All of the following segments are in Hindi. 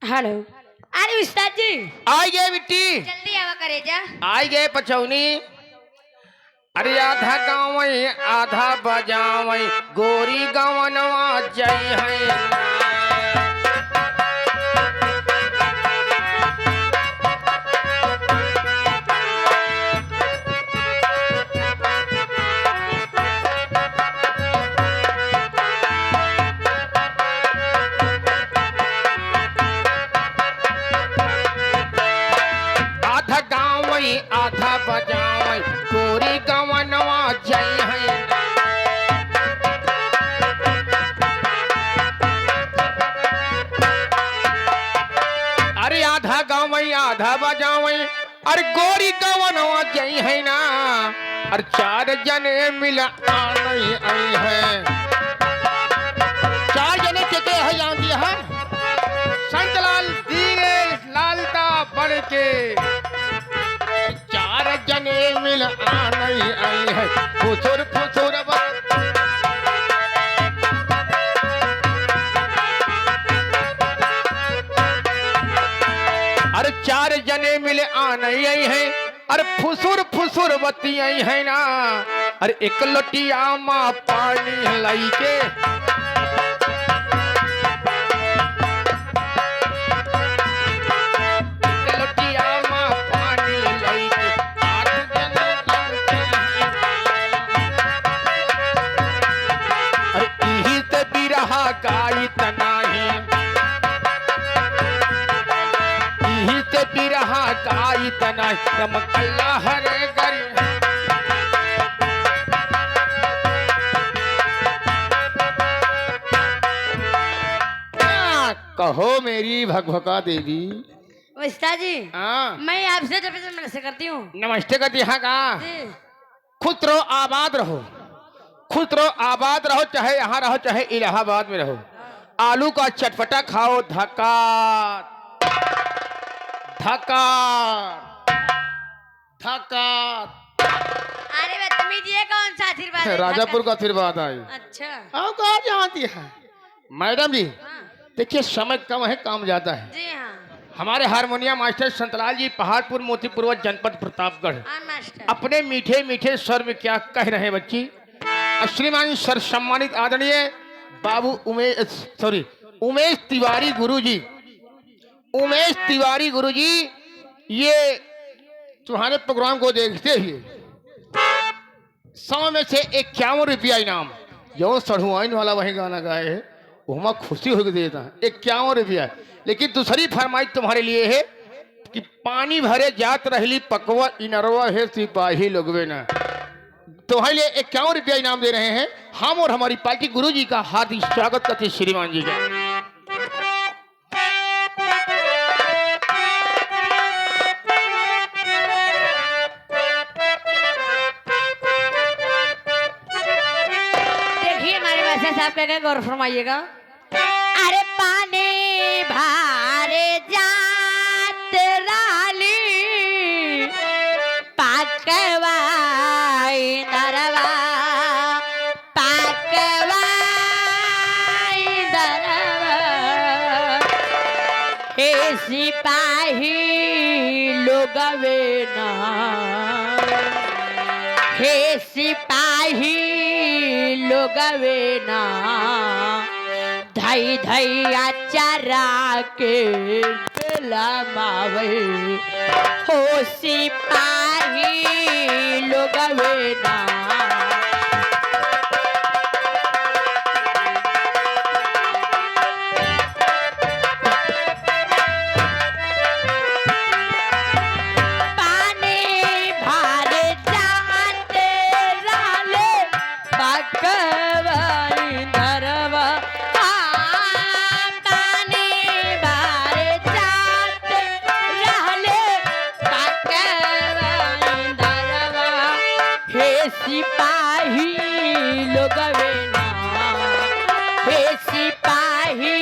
हेलो। अरे उस्ताद जी आई गए बिट्टी। जल्दी आवा करे जा। आई गए पचौनी। अरे आधा गाँव आधा बजावई गोरी गवनवा जय है। आधा गाँव आधा बजावई गोरी गवनवा जय है। अरे आधा गाँव आधा बजावई अरे गोरी गवनवा जय है ना। अरे चार जने मिल आनई आई है। चार जने चके है यहाँ दिया है। संत लाल दीने लालता बन के चार जने मिल आनई आई है। फुसुर फुसुर अरे चार जने मिल आनई आई है। अरे फुसुर फुसुर बत्ती आई है ना। अरे एक लोटिया माँ पानी लाई के गाई तनाही इही ते बिरहा गाई तनाही रमकल्ला हरे गरी। कहो मेरी भगभका देवी। उस्ताद जी हाँ मैं आपसे जब नमस्ते करती हूँ। नमस्ते करती हाँ का। जी। खुद रहो आबाद रहो। खुद रहो आबाद रहो चाहे यहाँ रहो चाहे इलाहाबाद में रहो। आलू का चटपटा खाओ धक्का धक्का धक्का। अरे बदतमीज ये कौन सा आशीर्वाद है? राजापुर का आशीर्वाद आई। अच्छा। आप कहाँ जानती है मैडम जी। हाँ। देखिए समय कम है काम ज्यादा है। जी हाँ। हमारे हारमोनियम मास्टर संतलाल जी पहाड़पुर मोतीपुर जनपद प्रतापगढ़ हाँ मास्टर। अपने मीठे मीठे स्वर में क्या कह रहे हैं बच्ची। श्रीमान सर सम्मानित आदरणीय बाबू उमेश तिवारी गुरुजी। उमेश तिवारी गुरुजी ये तुम्हारे प्रोग्राम को देखते ही 100 में से 51 रुपया इनाम जो सढ़ुआइन वाला वही गाना गाए है वो खुशी होकर देता है 51 रुपया। लेकिन दूसरी फरमाइश तुम्हारे लिए है कि पानी भरे जात रहली पकवा इनरवा है सिपाही लोगवे ना। तुम्हारे लिए 51 रुपया इनाम दे रहे हैं हम और हमारी पार्टी गुरु जी का हार्दिक स्वागत करते श्रीमान जी का। देखिए हमारे बादशाह साहब क्या गौर फरमाइएगा। अरे पानी भारे जात राली पाकवाई नरवा पाकवाई नरवा हे सिपाही लोगवे ना हे सिपाही लोगवे ना धई धई आचारा के बेला मावे हो सिपाही लोगवे ना। पानी भारे जाते राले पकवाई नरवा पानी भारे जाते रहले पकवाई नरवा हे सिपाही लोगवे ना हे सिपाही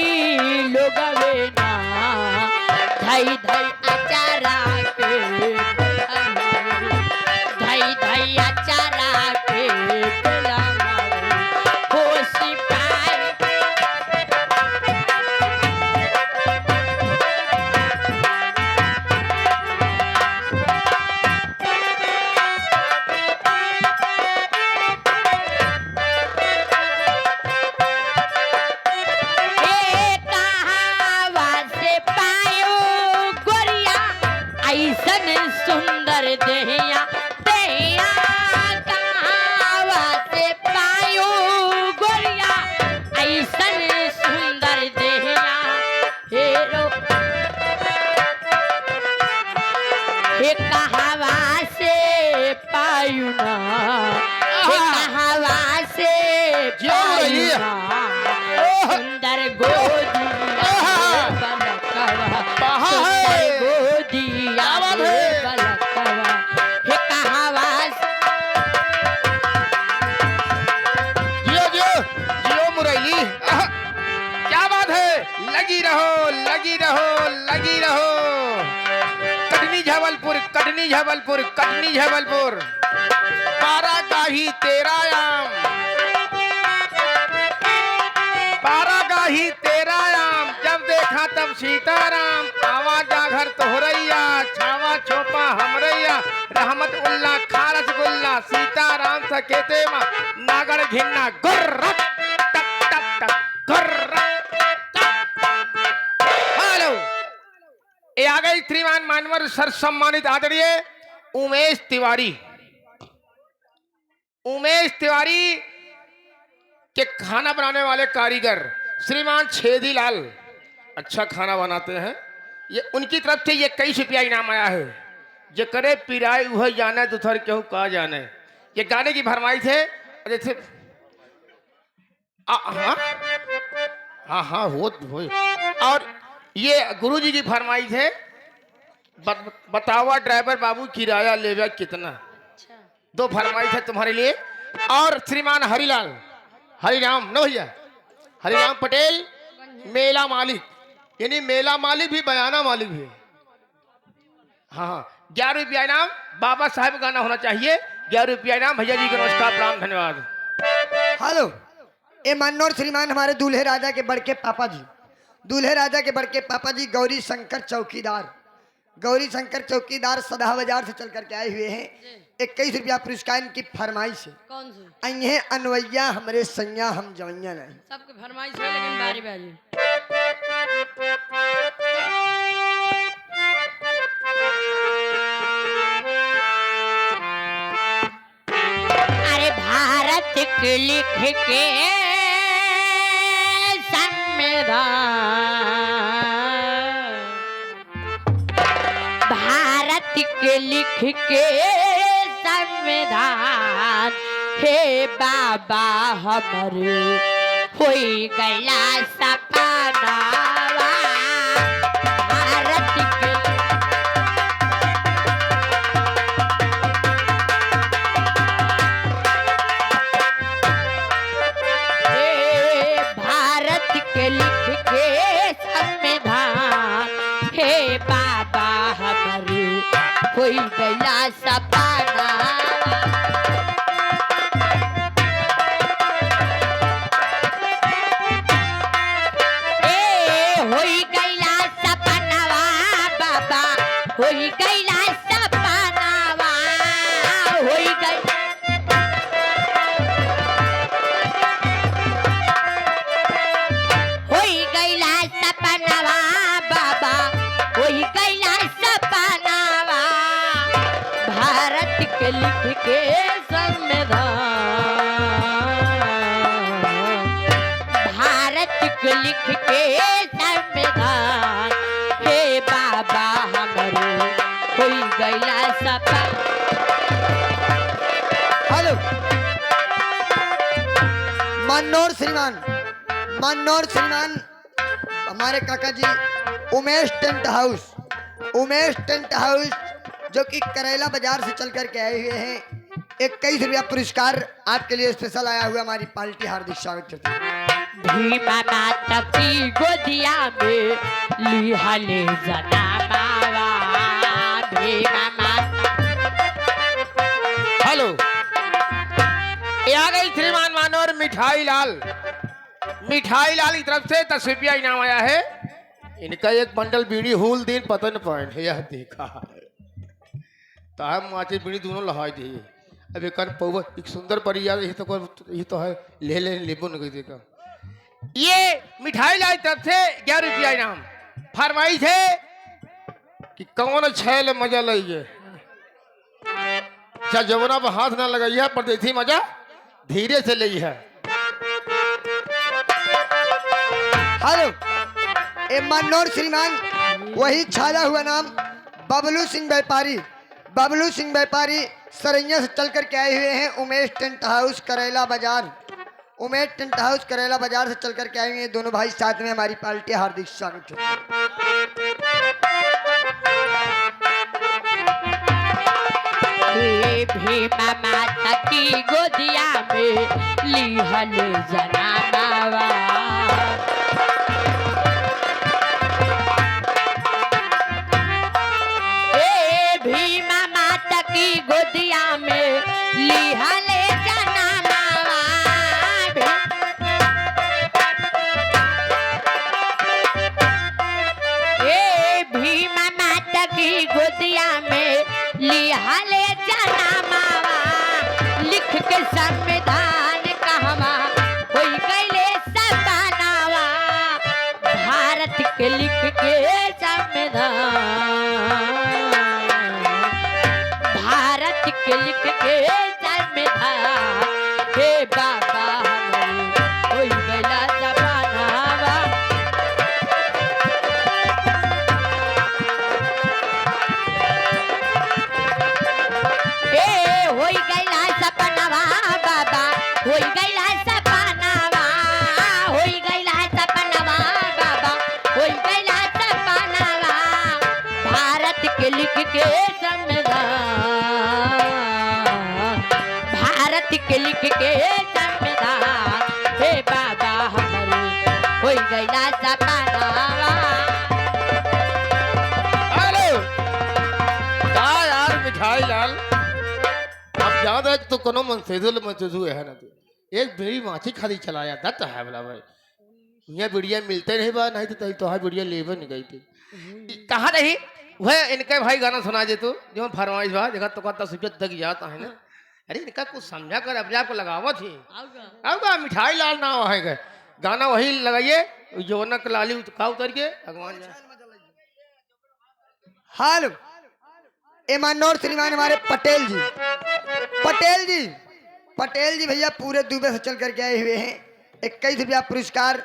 लोगवे ना धई धई आचारा के धई धई आचारा के बेला मावे हो सिपाही ऐसन सुंदर देहिया देहिया कहावा से पायो गोरिया ऐसन सुंदर देहिया हेरो हे कहावा से पायु ना हे कहावा से पायु ना सुंदर गोदी बलकवा सुंदर गोदिया बलकवा हे कहावा जियो जियो जियो मुरैली क्या बात है लगी रहो लगी रहो लगी रहो कटनी झबलपुर कटनी झबलपुर कटनी झबलपुर बारागाही तेरा आम बारागाही तेरा आम जब देखा तब सीताराम आवा जाघर तोहरैया छावा छोपा हमरैया रहमत उल्ला खा रसगुल्ला सीताराम सकेते मा नागर घिन्ना गुर्र टक टक टक गुर्र हेलो ये आ गई श्रीमान मानवर सर सम्मानित आदरणीय उमेश तिवारी के खाना बनाने वाले कारीगर श्रीमान छेदीलाल अच्छा खाना बनाते हैं। ये उनकी तरफ से ये कई रुपया इनाम आया है। जे करे पिराई वह जाने दूसर केहू का जाने। ये गाने की फरमाइश है जैसे हाँ हाँ हाँ हो और ये गुरुजी की फरमाइश है बतावा ड्राइवर बाबू किराया लेगा कितना। दो फरमाइश है तुम्हारे लिए। और श्रीमान हरिलाल हरिराम न भैया हरिराम पटेल मेला मालिक यानी मेला मालिक भी बयाना मालिक भी। हाँ हाँ 11 रुपया इनाम बाबा साहब गाना होना चाहिए। 11 रुपया इनाम भैया जी को नमस्कार प्रणाम धन्यवाद। हेलो ए मन्नौर श्रीमान हमारे दूल्हे राजा के बड़के पापा जी दूल्हे राजा के बड़के पापा जी गौरी शंकर चौकीदार सदा बाजार से चल करके आए हुए हैं। 21 रुपया पुरस्कार की फरमाइश है। कौन सी अइहे अनवैया हमरे सैया हम जवैया नहीं सबके फरमाइश है लेकिन बारी बारी अरे भारत के लिख के संविधान भारत के लिख के संविधान हे बाबा हमरे होई गया सपनावा भारत के हे भारत के लिख के संविधान हे बाबा हमरे होई गया सपना होई गया सपनावा बाबा होई गया सपनावा होई गई होई गया सपनावा बाबा होई गया सपनावा भारत के लिख के संविधान भारत के लिख के संविधान हे बाबा हमरे होई गया सपना। हेलो मन्नौर श्रीमान हमारे काका जी उमेश टेंट हाउस जो कि करेला बाजार से चल करके आए हुए हैं। 21 रुपया पुरस्कार आपके लिए स्पेशल आया हुआ। हमारी पार्टी हार्दिक स्वागत करती है। भीमा माता की गोदिया में लिहले जनामावा भीमा माता। हेलो ये आ गई श्रीमान मानवर मिठाई लाल की तरफ से 10 रुपया इनाम आया है। इनका एक बंडल बीड़ी हुल दिन पतन पॉइंट है यह देखा ताहम माचे बीड़ी दोनों लहाई दी। अब एक पौवा एक सुंदर परिया ये तो है ले लेबो न देखा। ये मिठाई लाल की तरफ से 11 रुपया इनाम फरमाइश है कि कौन छैल मजा लइए। अच्छा जमुना पर हाथ ना लगाइए, परदेसी मजा धीरे से लई है। हेलो, ए मनोर श्रीमान वही छाया हुआ नाम बबलू सिंह व्यापारी। बबलू सिंह व्यापारी सरैया से चल कर के आए हुए हैं उमेश टेंट हाउस करेला बाजार। उमेश टेंट हाउस करेला बाजार से चल कर के आए हुए हैं दोनों भाई साथ में। हमारी पार्टी हार्दिक स्वागत है। हे भीमा माता की गोदिया में लिहल जनानावा। हे भीमा माता की गोदिया में लिहल जनानावा। हे भीमा माता की गोदिया में लिहल जनानावा। लिख के संविधान कहवा होई गइले सपनावा। भारत के लिख के संविधान, भारत के लिख के संविधान। हे बाबा हमरे होई गइला सपनावा। ए होई गइला सपनावा बाबा, होई गइला सपनावा। होई गइला सपनावा बाबा, होई गइला सपनावा। भारत के लिख के संविधान, भारत के लिख के संविधान। हे बाबा हमरे होई गइला सपनावा। हेलो का यार मिठाई लाल, अब याद है तो कोनो मनसेजु है ना। तू एक बीड़ी माछी खाली चलाया दत्त है बोला भाई, यहाँ बिड़िया मिलते नहीं बा, नहीं तो तोहार बिड़िया लेबे नहीं गई थी। कहाँ रही वह इनके भाई गाना सुना दे तू जो फरमाइश बा। देखा तो कहता सुजत तक जाता है ना। अरे इनका कुछ समझा कर अपने आप को लगावा थी। आऊगा मिठाई लाल ना वहाँ गए गाना वही लगाइए, जोनक लाली का उतर के भगवान जाए। हेलो, ए मनोर श्रीमान हमारे पटेल जी। पटेल जी, पटेल जी भैया पूरे दुबई से चल कर के आए हुए हैं। 21 रुपया पुरस्कार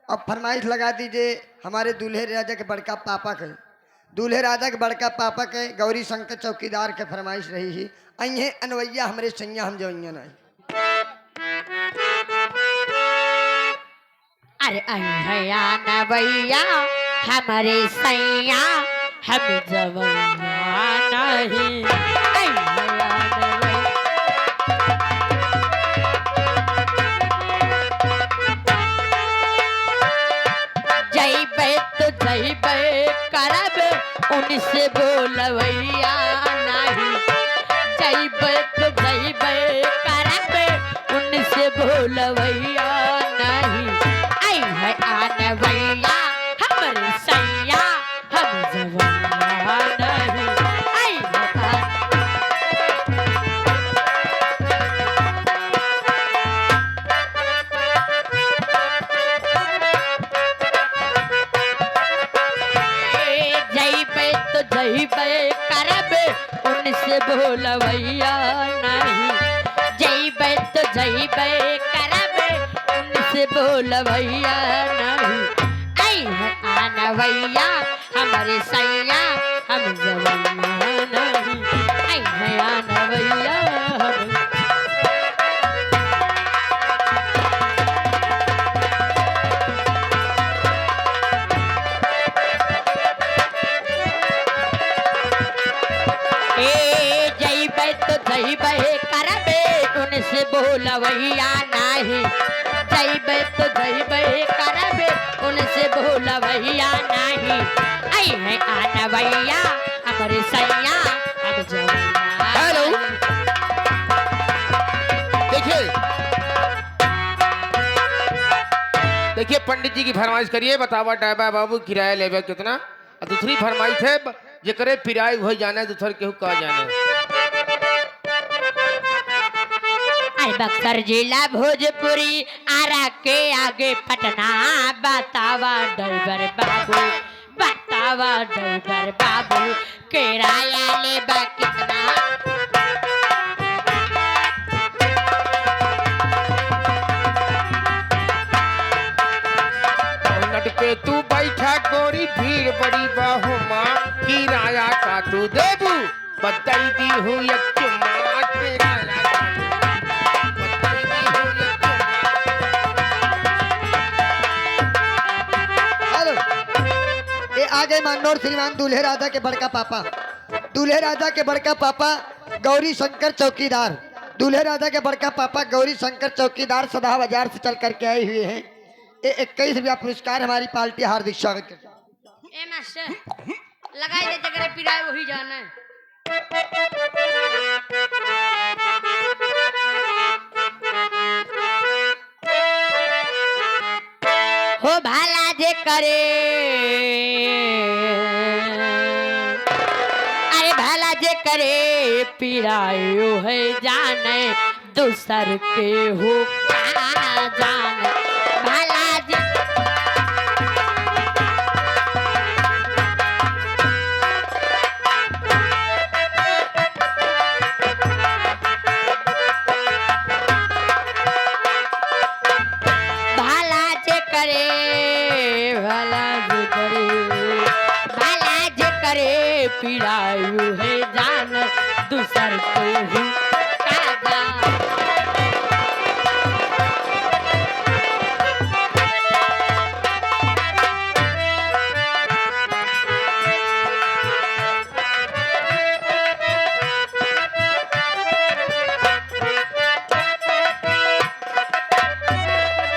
और फरमाइश लगा दीजिए हमारे दूल्हे राजा के बड़का पापा के। दूल्हे राजा के बड़का पापा के गौरी शंकर चौकीदार के फरमाइश रही ही। अइहे अनवैया हमरे सैया हम जो नहीं। अरे अनहया नवैया हमारे सैया हम जवैया नहीं। अनहया नवैया जइबे तो जइबे करब उनसे बोलवैया नहीं। जइबे तो जइबे करब उनसे बोलवैया नहीं। आई है आनवैया हमरे सैया हम जवैया नहीं। आई है जइबे तो जइबे करब उनसे बोलवैया नहीं। जइबे तो जइबे करब उनसे बोलवैया नहीं। आई है आनवैया हमारे सैया हम जवैया नहीं। आई है आनवैया हम जइबे तो जइबे करबे उनसे बोलवैया नहीं। जइबे तो जइबे करबे उनसे बोलवैया नहीं। आई है आनवैया हमारे सैया हम जवैया। हेलो देखिए देखिए पंडित जी की फरमाइश करिए, बतावा टाइबा बाबू किराया लेबे कितना। और दूसरी फरमाइश है जेकरे पिराई हो जाने दूसर केहू का जाने। अरे बक्सर जिला भोजपुरी आरा के आगे पटना। बतावा ड्राइवर बाबू बतावा बतावा ड्राइवर बाबू किराया ले कितना। नट पे तू बैठा गोरी भीड़ बड़ी बाहुमा किराया का तू देबू बताई दी हूँ एक चुम्मा किराया का तू बताई दी हूँ एक चुम्मा। हेलो, ये आ गए मानोर श्रीमान दूल्हे राजा के बड़का पापा, दूल्हे राजा के बड़का पापा गौरी शंकर चौकीदार, दूल्हे राजा के बड़का पापा गौरी शंकर चौकीदार सदा बाजार से चल करके आए हुए हैं। ये 21 पुरस्कार हमारी पार्टी हार्दिक स्वागत करती है। ए मास्टर लगाई दे जगह पिराए वही जाना है। हो भाला जे करे, अरे भाला जे करे पिरायो है जाने दूसर के हो क्या जाने। भाला जे भाला जे करे, भाला जे करे, भाला जे करे पिरायु है जान दूसर को ही कागा।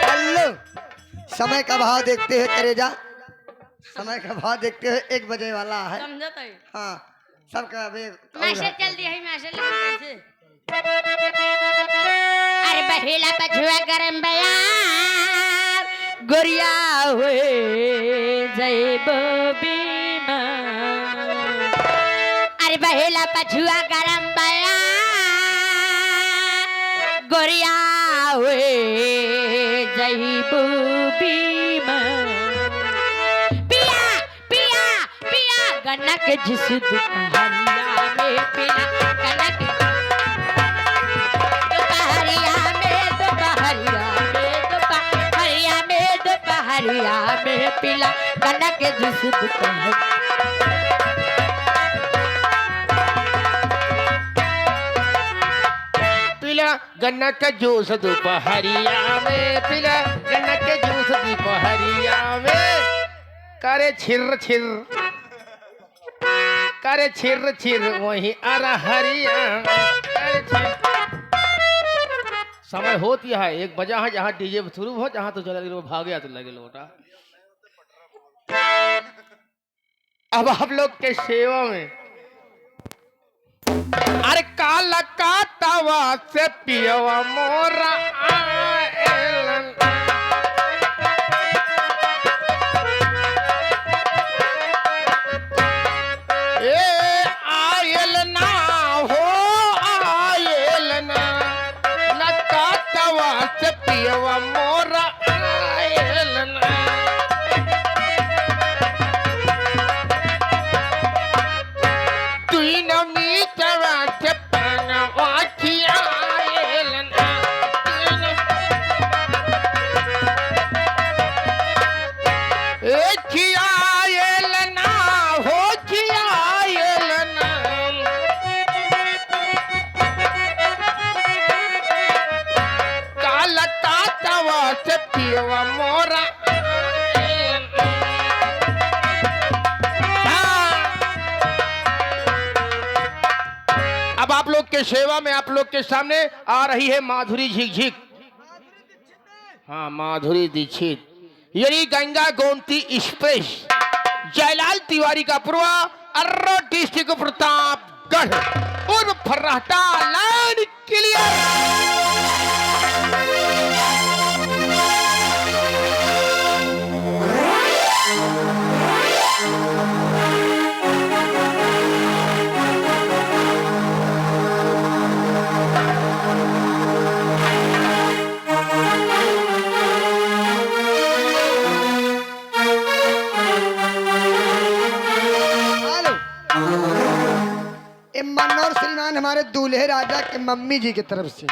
हेलो, समय का भाव देखते हुए करेजा, समय का भाव देखते हुए 1 बजे वाला है। समझत है हाँ, सबका अभी मैसेज चल दी है मैसेज कैसे। अरे बहेला पछुआ गरम बयार गोरिया हुए जय बीमा। अरे बहेला पछुआ गरम बयार गोरिया हुए जय बीमा। पिया पिया पिया गन्ना के जिस दुपहरिया में पिया गन्ना के दुपहरिया में दोपहरिया में पिला गन्ना के जूस दुपहर। पिला गन्ना का जूस दोपहरिया में पिला गन्ना के जूस दोपहरिया में करे छिर छिर करे छिर छिर वही अरहरिया करे छिर। समय होती है 1 बजा है जहाँ डीजे शुरू हो जहाँ तो चला भाग गया तो लगे लोटा। अब आप लोग के सेवा में अरे काला का तवा से पियवा मोरा आएलन। ए आयल ना हो आयल ना लका तवा से पियवा मोरा आयल ना। तुई न मीतवा से पनवा खियायल ना। ए खियायल ना हो खियायल ना। काला तातवा से पियवा मोरा आएलन। हाँ। अब आप लोग के सेवा में आप लोग के सामने आ रही है माधुरी झिक झिक। हाँ, माधुरी दीक्षित यानी गंगा गोमती एक्सप्रेस जयलाल तिवारी का पूर्वा अर्रो डिस्ट्रिक्ट प्रतापगढ़ उर्फ फर्राटा लाइन क्लियर। ये मनोहर श्रीमान हमारे दूल्हे राजा के मम्मी जी की तरफ से,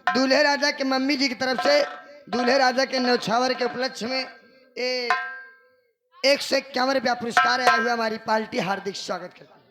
दूल्हे राजा के मम्मी जी की तरफ से दूल्हे राजा के न्यौछावर के उपलक्ष्य में ये 151 रुपया पुरस्कार आया हुआ। हमारी पार्टी हार्दिक स्वागत करती है।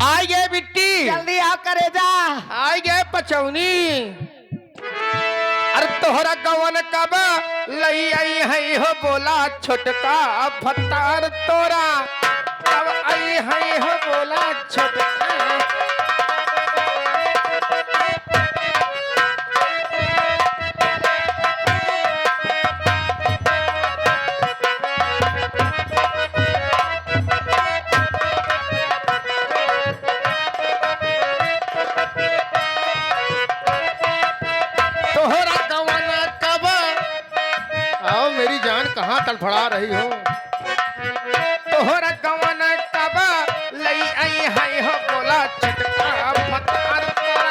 आई गए बिट्टी, जल्दी आओ करे जा। आई गए पचौनी। अरे तोहरा गवन कब लई आई है हो बोला छोटका भत्तार तोरा कब आई है हो बोला छोटका। कहाँ तड़फड़ा रही हो? तोहरा गवन कब लई आई है हो बोला छोटका भत्तार तोरा।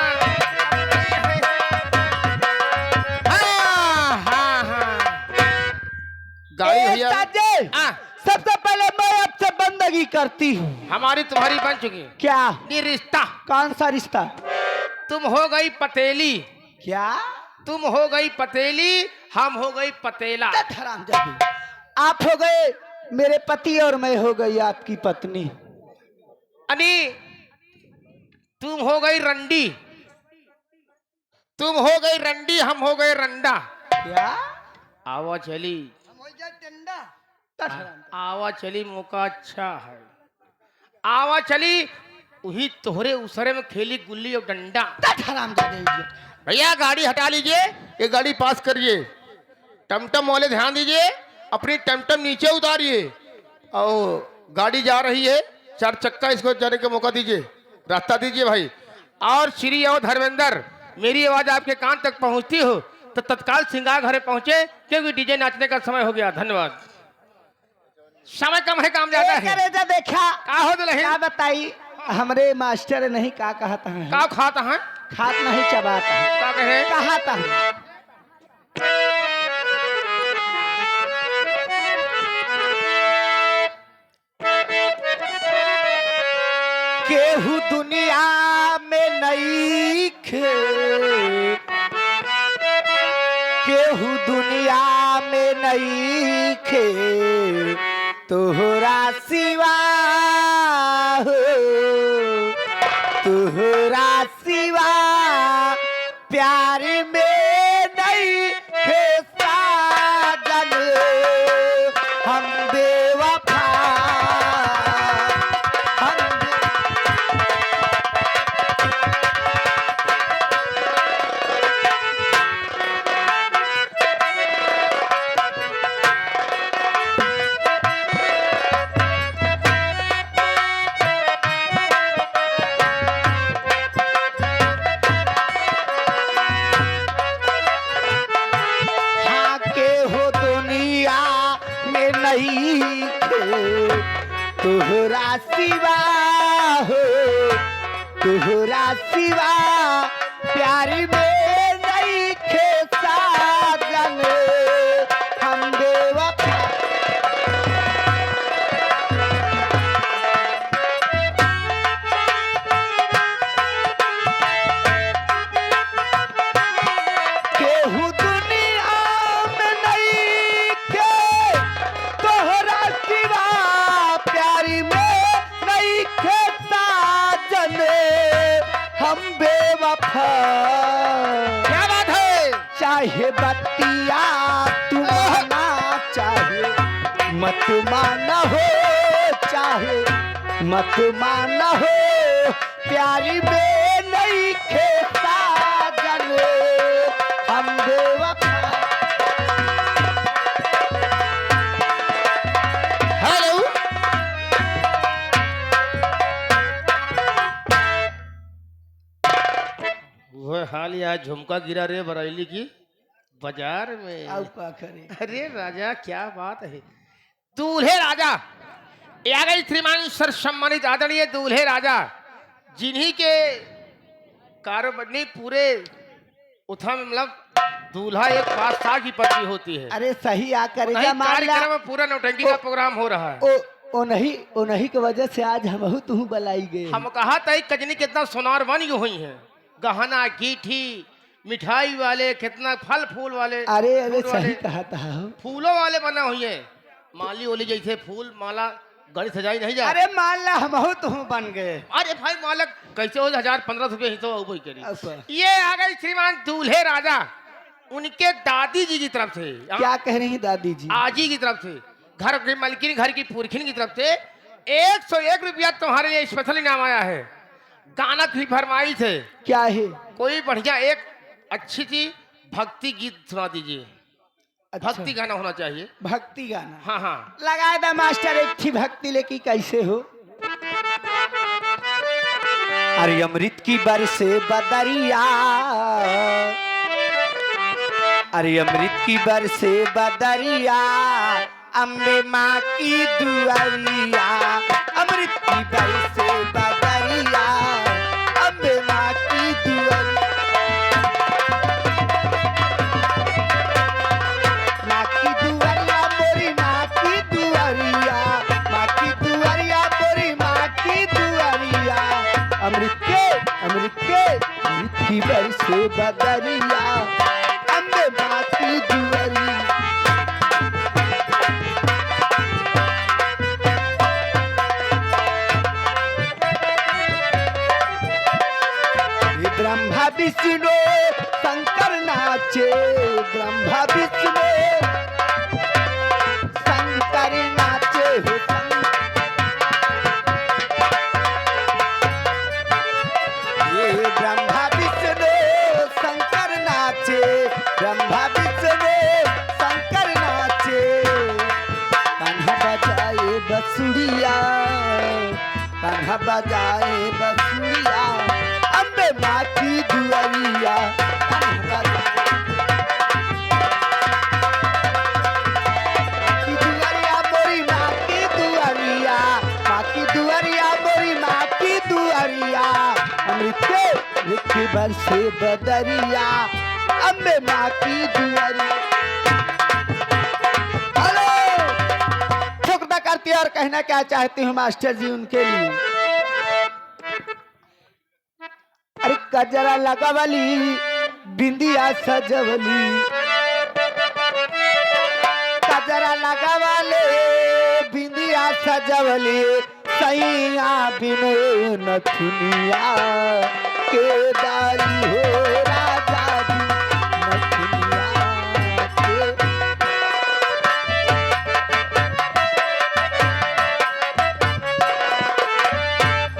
गाड़ी भैया सबसे पहले मैं आपसे बंदगी करती हूँ। हमारी तुम्हारी बन चुकी। क्या? ये रिश्ता। कौन सा रिश्ता? तुम हो गई पतेली। क्या? तुम हो गई पतेली, हम हो गई पतेला। आप हो गए मेरे पति और मैं हो गई आपकी पत्नी। अनी तुम हो गई रंडी, तुम हो गई रंडी, हम हो गए रंडा। क्या? आवा चली, आवा चली मौका अच्छा है। आवा चली वही तोहरे उसरे में खेली गुल्ली और डंडा। भैया गाड़ी हटा लीजिए, ये गाड़ी पास करिए। टमटम वाले ध्यान दीजिए, अपनी टमटम नीचे उतारिए। और गाड़ी जा रही है, 4 चक्का, इसको जाने का मौका दीजिए, रास्ता दीजिए भाई। और श्री और धर्मेंद्र, मेरी आवाज आपके कान तक पहुंचती हो तो तत्काल सिंगार घरे पहुंचे, क्योंकि डीजे नाचने का समय हो गया। धन्यवाद। समय कम है काम ज्यादा है करे जा देखा का हो दुल्हन क्या बताई हमरे मास्टर नहीं का कहता है का खाता है खात नहीं चबाता है का कहे कहता है केहू दुनिया में नहीं खे केहू दुनिया में नहीं खे तोहरा सिवा हो तोहरा सिवा प्यार में नहीं खे साजन हम बेवफा हम हाँ के हो दुनिया में नहीं थे तोहरा सिवा हो तोहरा सिवा प्यार में नहीं थे साजन हम बेवफा केहू दुनिया में नहीं थे तोहरा सिवा प्यारी में नहीं थे साजन हम बेवफा क्या बात है चाहे बतिया तू माना चाहे मत माना हो चाहे मत माना हो प्यारी में नहीं थे साजन हम बेवफा हेलो वो हाल यार झुमका गिरा रे बरेली की बाजार में आउ का करे अरे राजा क्या बात है दूल्हे राजा ये आ गई श्रीमान सर सम्मानित आदरणीय दूल्हे राजा जिन्हीं के कारोबनी पूरे उठा में मतलब दूल्हा एक बादशाह की पत्नी होती है अरे सही आकर नहीं, जा मान ला कार्यक्रम में पूरा नौटंकी का प्रोग्राम हो रहा है ओ नहीं की वजह से आज हम तू बुलाई गए हम कहा था कजनी कितना सोनार बन हुई है गहना गीठी मिठाई वाले कितना फल फूल वाले अरे अरे फूल सही वाले, कहा था फूलों वाले बना हुई है माली ओली जैसे फूल माला गड़ी सजाई नहीं जा अरे मान ला हम तू बन गए अरे भाई मालक कैसे हो 1000-1500 ही तो वही करी अब ये आ गई श्रीमान दूल्हे राजा उनके दादी जी की तरफ से क्या कह रही दादी जी आजी की तरफ से घर की मलकिन घर की पुरखिन की तरफ से 101 रुपया तुम्हारे लिए स्पेशल इनाम आया है गाना की फरमाइश है क्या है कोई बढ़िया एक अच्छी सी भक्ति गीत सुना दीजिए अच्छा, भक्ति गाना होना चाहिए भक्ति गाना हाँ हाँ लगाए दा मास्टर एक थी भक्ति लेकी कैसे हो अरे अमृत की बरसे बदरिया अरे अमृत की बरसे बदरिया अम्बे माँ की दुआरिया अमृत की बरसे बदरिया अम्बे माँ की दुआरिया माँ की दुआरिया मोरी माँ की दुआरिया माँ की दुआरिया मोरी माँ की दुआरिया अमृत की बरसे बदरिया अम्बे माँ की दुआरिया ब्रह्मा विष्णु शंकर नाचे ब्रह्मा विष्णु शंकर नाचे हो ये ब्रह्मा विष्णु शंकर नाचे ब्रह्मा विष्णु शंकर नाचे कान्हा बजाए बसुरिया कान्हा बजाए बसुरिया अम्बे माँ की दुआरिया की दुआरिया मोरी माँ की कि बरसे बदरिया अम्बे माँ की दुआरिया। हेलो, शुक्र करती है और कहना क्या चाहती हूँ मास्टर जी उनके लिए। अरे कजरा लगावली बिंदिया सजवली, कजरा लगावले बिंदिया सजवली, सैया बिने नथुनिया के डाली हो राजा जी नथुनिया के।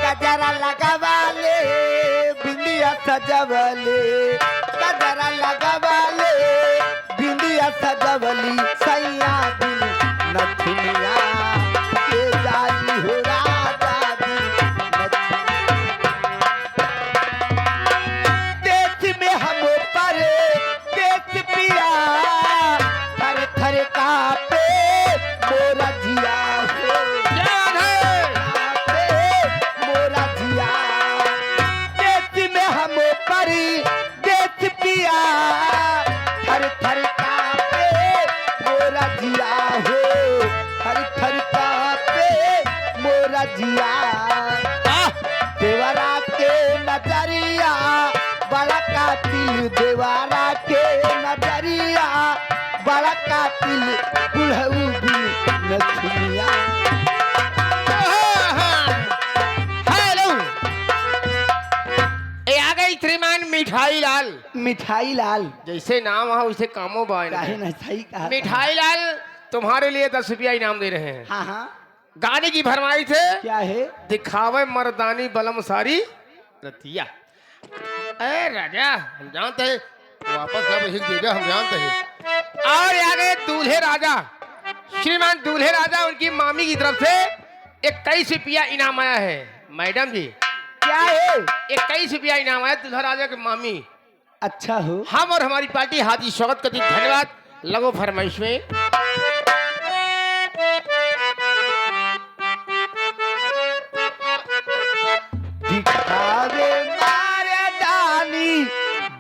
कजरा लगावले बिंदिया सजवले, कजरा लगावले बिंदिया सजवली, सैया बिन नथुनिया के डाली हो राजा जी नथुनिया। देश में हम पर देश पिया थर थर कापे मोरा जिया हो, कापे मोरा जिया। देश में हम परी देश पिया थर थर कापे मोरा जिया हो, थर थर कापे मोरा जिया। देवरा के नजरिया बड़ा कातिल, देवरा के नजरिया बड़ा कातिल, बुढ़ऊ भी नथुनिया। हेलो, ए आ गई श्रीमान मिठाई लाल। मिठाई लाल, जैसे नाम है वैसे कामों काहे बाय। न सही कहा। मिठाई लाल तुम्हारे लिए 10 रुपया इनाम दे रहे हैं। हाँ हाँ, गाने की फरमाइश है, क्या है? दिखावे मर्दानी बलम सारी रतिया। अरे राजा हम जानते हैं वापस कब हिक देगा, हम जानते हैं। और आगे दूल्हे राजा, श्रीमान दूल्हे राजा उनकी मामी की तरफ से 21 रुपया इनाम आया है। मैडम जी क्या है? 21 रुपया इनाम आया दूल्हा राजा की मामी। अच्छा हो। हम और हमारी पार्टी हाथी स्वागत करती है। धन्यवाद। लगो फरमाइश में। दिखावे मारे दानी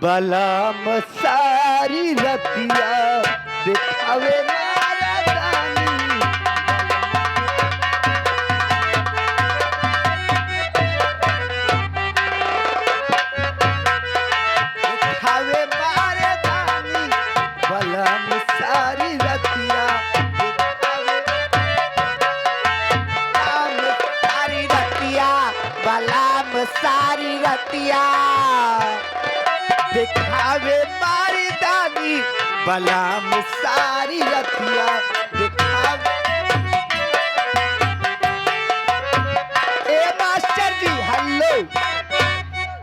बलम सारी रतिया, दिखावे मारे दानी दिखावे मारे दानी बलम सारी रतिया, सारी रतिया बलम सारी रतिया, दिखावे मारी दानी बलम सारी रतिया, दिखावे। ए मास्टर जी हेलो।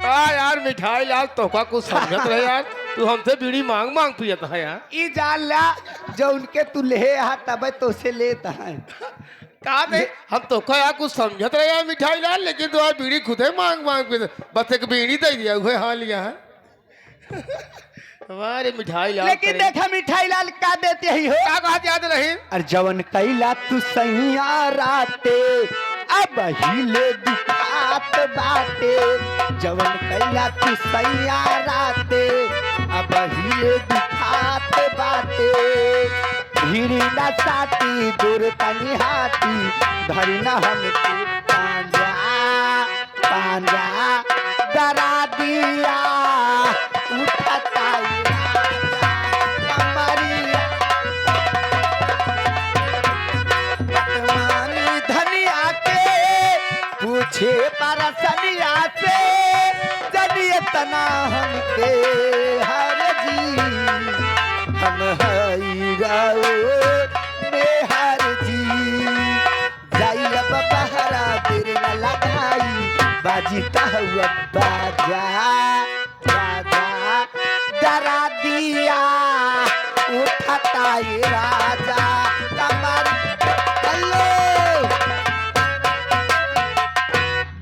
यार मिठाई लाल तो का कुछ समझत रहे यार, तू हमसे बीड़ी मांग मांग पियत है यार। ई जान ला जो उनके तू ले हा तब तो से लेता है। कहा दे हम तो का यार कुछ समझत रहे यार मिठाई लाल, लेकिन तू यार बीड़ी खुदे मांग मांग पियत, बस एक बीड़ी दे दिया हुए हाँ लिया है। हमारे मिठाई लाल लेकिन देखा मिठाई लाल का देते ही हो। क्या बात याद रही? और जवन कैला तू सैया राते अब हिले दुखात बाटे, जवन कैला तू सैया राते अब हिले दुखात बाटे। हिरी न साटी दूर तनी हाथी धरी न हमके पांजा पांजा डरा दिया उठता कमरिया पटवानी धनिया के पूछे परसनिया से जनिए तना हमके हर जी हम हई गाओ में हर जी जाई अब बहरा तेरे न लगाई बाजी हुआ बाजा बाजा डरा दिया उठता ये राजा कमर। हेलो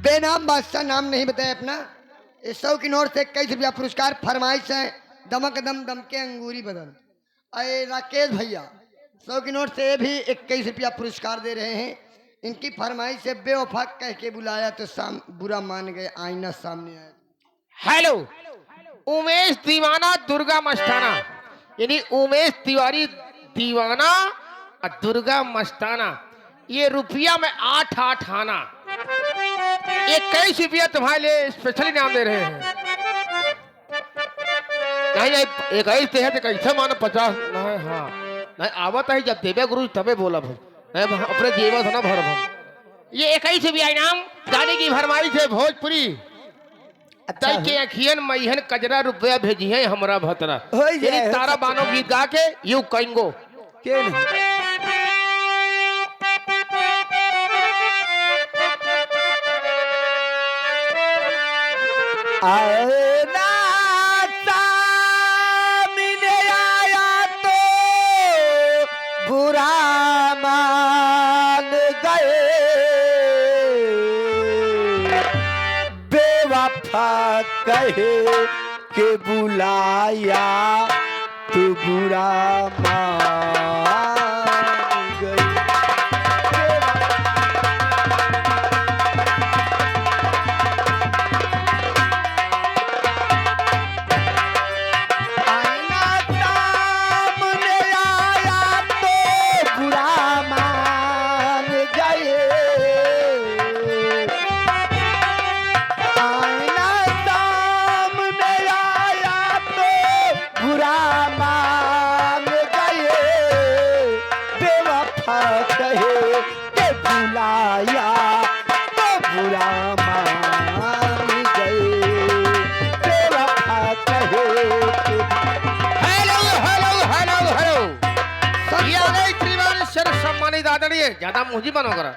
बेनाम बादशाह, नाम नहीं बताया अपना। 100 की नोट से 21 रुपया पुरस्कार। फरमाइश है दमक दम दम के अंगूरी बदल। अरे राकेश भैया 100 की नोट से भी 21 रुपया पुरस्कार दे रहे हैं। इनकी फरमाइश से बेवफा कह के बुलाया तो बुरा मान गए, आईना सामने आया। हेलो, उमेश दीवाना दुर्गा मस्ताना, यानी उमेश तिवारी दीवाना और दुर्गा मस्ताना, ये रुपया में 8 आना। 21 रुपया तुम्हारे लिए स्पेशली नाम दे रहे हैं। नहीं नहीं, 21 है तो कैसे मानो 50 नहीं। हाँ नहीं, आवत है जब देवे गुरु तबे बोला भाई, नहीं अपने जेवा था ना भर भर। ये 21 रुपया इनाम गाने की फरमाइश है भोजपुरी। अच्छा के अखियन मैहन कजरा रुपया भेजी है हमरा भतरा, हो जाए, यानी हो तारा बानो गीत गा के यू कहेंगो। के नहीं आए ना सामने आया तो बुरा मान गए, बेवफा कहे के बुलाया तो बुरा मान गए। आईना सामने आया तो बुरा मान गए, आईना सामने आया तो बुरा मान गए, बेवफा कहे के बुलाया तो बुरा मान गए, बेवफा कहे के हेलो हेलो हेलो हेलो, ये आ गई श्रीमान सर सम्मानित आदरणीय, ज्यादा मुझी बनो करा,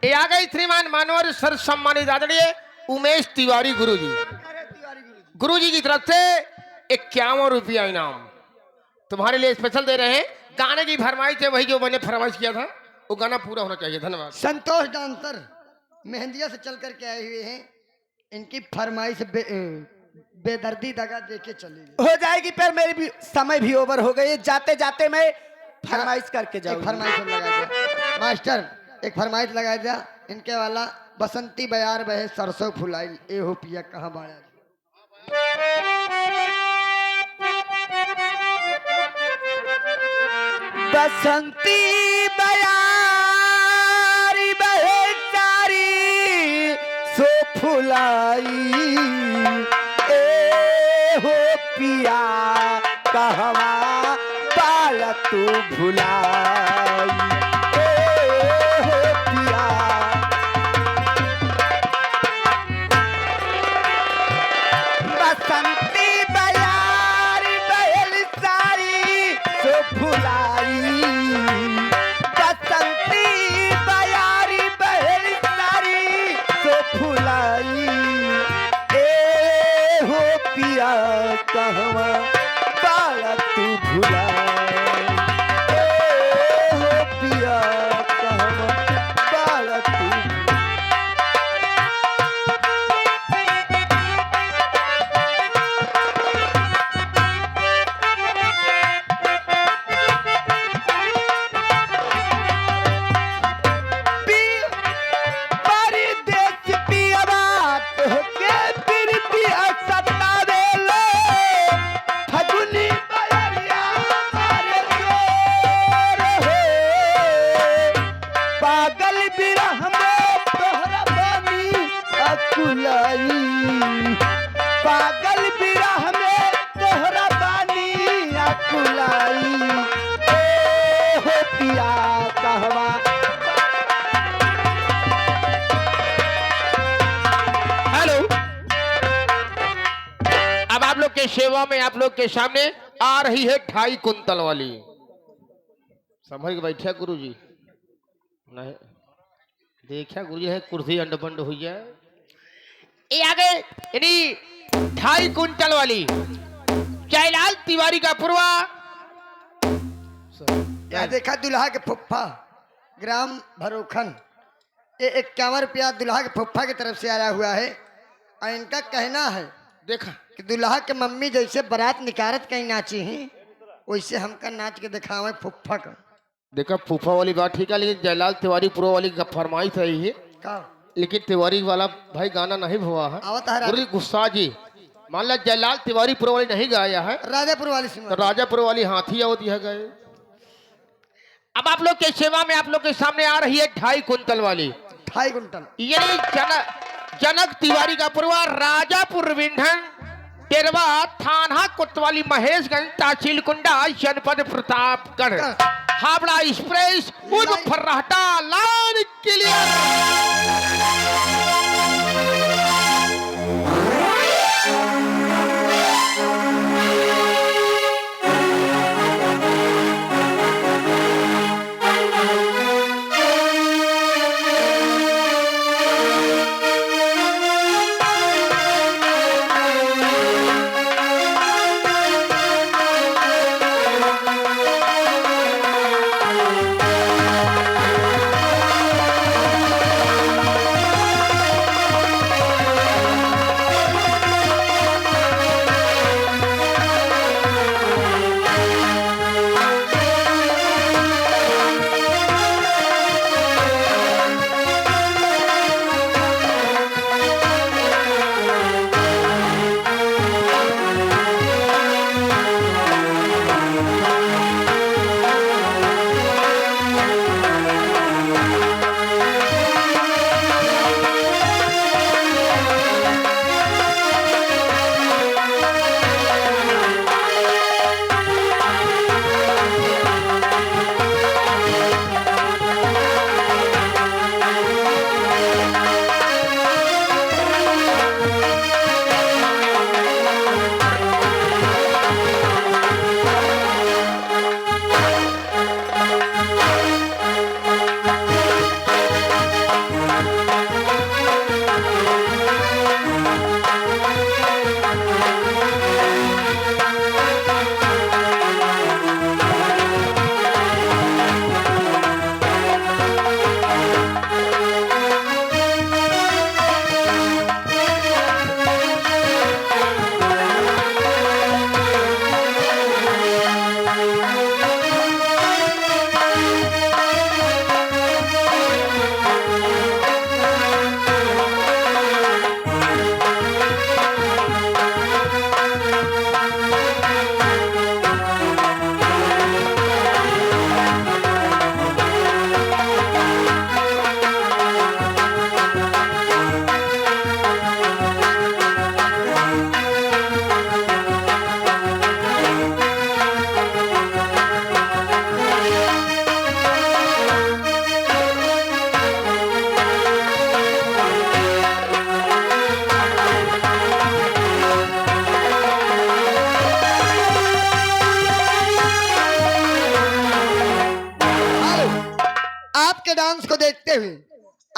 ये आ गई श्रीमान मानवर सर सम्मानित आदरणीय उमेश तिवारी गुरुजी। गुरुजी की तरफ से 51 रुपया इनाम तुम्हारे लिए स्पेशल दे रहे हैं। गाने की फरमाइश है वही जो मैंने फरमाइश किया था, वो गाना पूरा होना चाहिए। धन्यवाद। संतोष डांसर मेहंदिया से चल करके आए हुए हैं। इनकी फरमाइश बेदर्दी दगा देके चली गई। हो जाएगी, पर मेरी भी समय भी ओवर हो गई। जाते जाते मैं फरमाइश करके एक जाऊंगी। फरमाइश और लगा दिया मास्टर, एक फरमाइश लगा दिया इनके वाला। बसंती बयार बहे सरसों फुलाई, ए हो पिया कहाँ बाड़ा। बसंती बयारी बहे सारी सो फुलाई, ए हो पिया कहवा बाल तू भुलाई, ए हो पिया। बसंती बयारी बहल सारी सो फुलाई, बसंती बयारी बहल सारी सो फुलाई, ए हो पिया कहवा बाल तू भुलाई, ए हो पिया कहवा बाल तू। परदेस पियवा तोहके फिर पिया सतावेले, फगुनी बयरिया मारे जोर हो, पागल बिरह में तोहरा बानी अकुलाई, पागल बिरह में तोहरा बानी अकुलाई, ए हो पिया कहवा। हेलो, अब आप लोग के सेवा में आप लोग के सामने आ रही है 2.5 कुंतल वाली। संभल के बैठा गुरुजी, नहीं देखा गुरुजी है कुर्सी अंड बंड हुई है। ये आगे यानी 2.5 कुंतल वाली जयलाल तिवारी का पुरवा। यह देखा दुल्हा के फुफ्फा ग्राम भरोखन, ये 51 रुपया दुल्हा के फुफ्फा की तरफ से आया हुआ है। और इनका कहना है देखा कि दुल्हा के मम्मी जैसे बारात निकारत कहीं नाची हैं, वैसे हमका नाच के दिखावे फुफ्फा का। देखा फूफा वाली बात ठीक है, लेकिन जयलाल तिवारी पुरवा वाली का फरमाइश है ये, का लेकिन तिवारी वाला भाई गाना नहीं हुआ है। आवत है गुरुजी गुस्सा जी मान ला जयलाल तिवारीपुर वाली नहीं गाया है राजापुर वाली तो सीमा राजापुर वाली हाथी अवधि है गए। अब आप लोग के सेवा में आप लोग के सामने आ रही है 2.5 कुंतल वाली 2.5 कुंटल ये जनक तिवारी का परिवार राजापुर विंधन टेरवा थाना कोतवाली महेशगंज तहसील कुंडा जनपद प्रतापगढ़ हावड़ा एक्सप्रेस उर्फ फर्राटा लाइन क्लियर।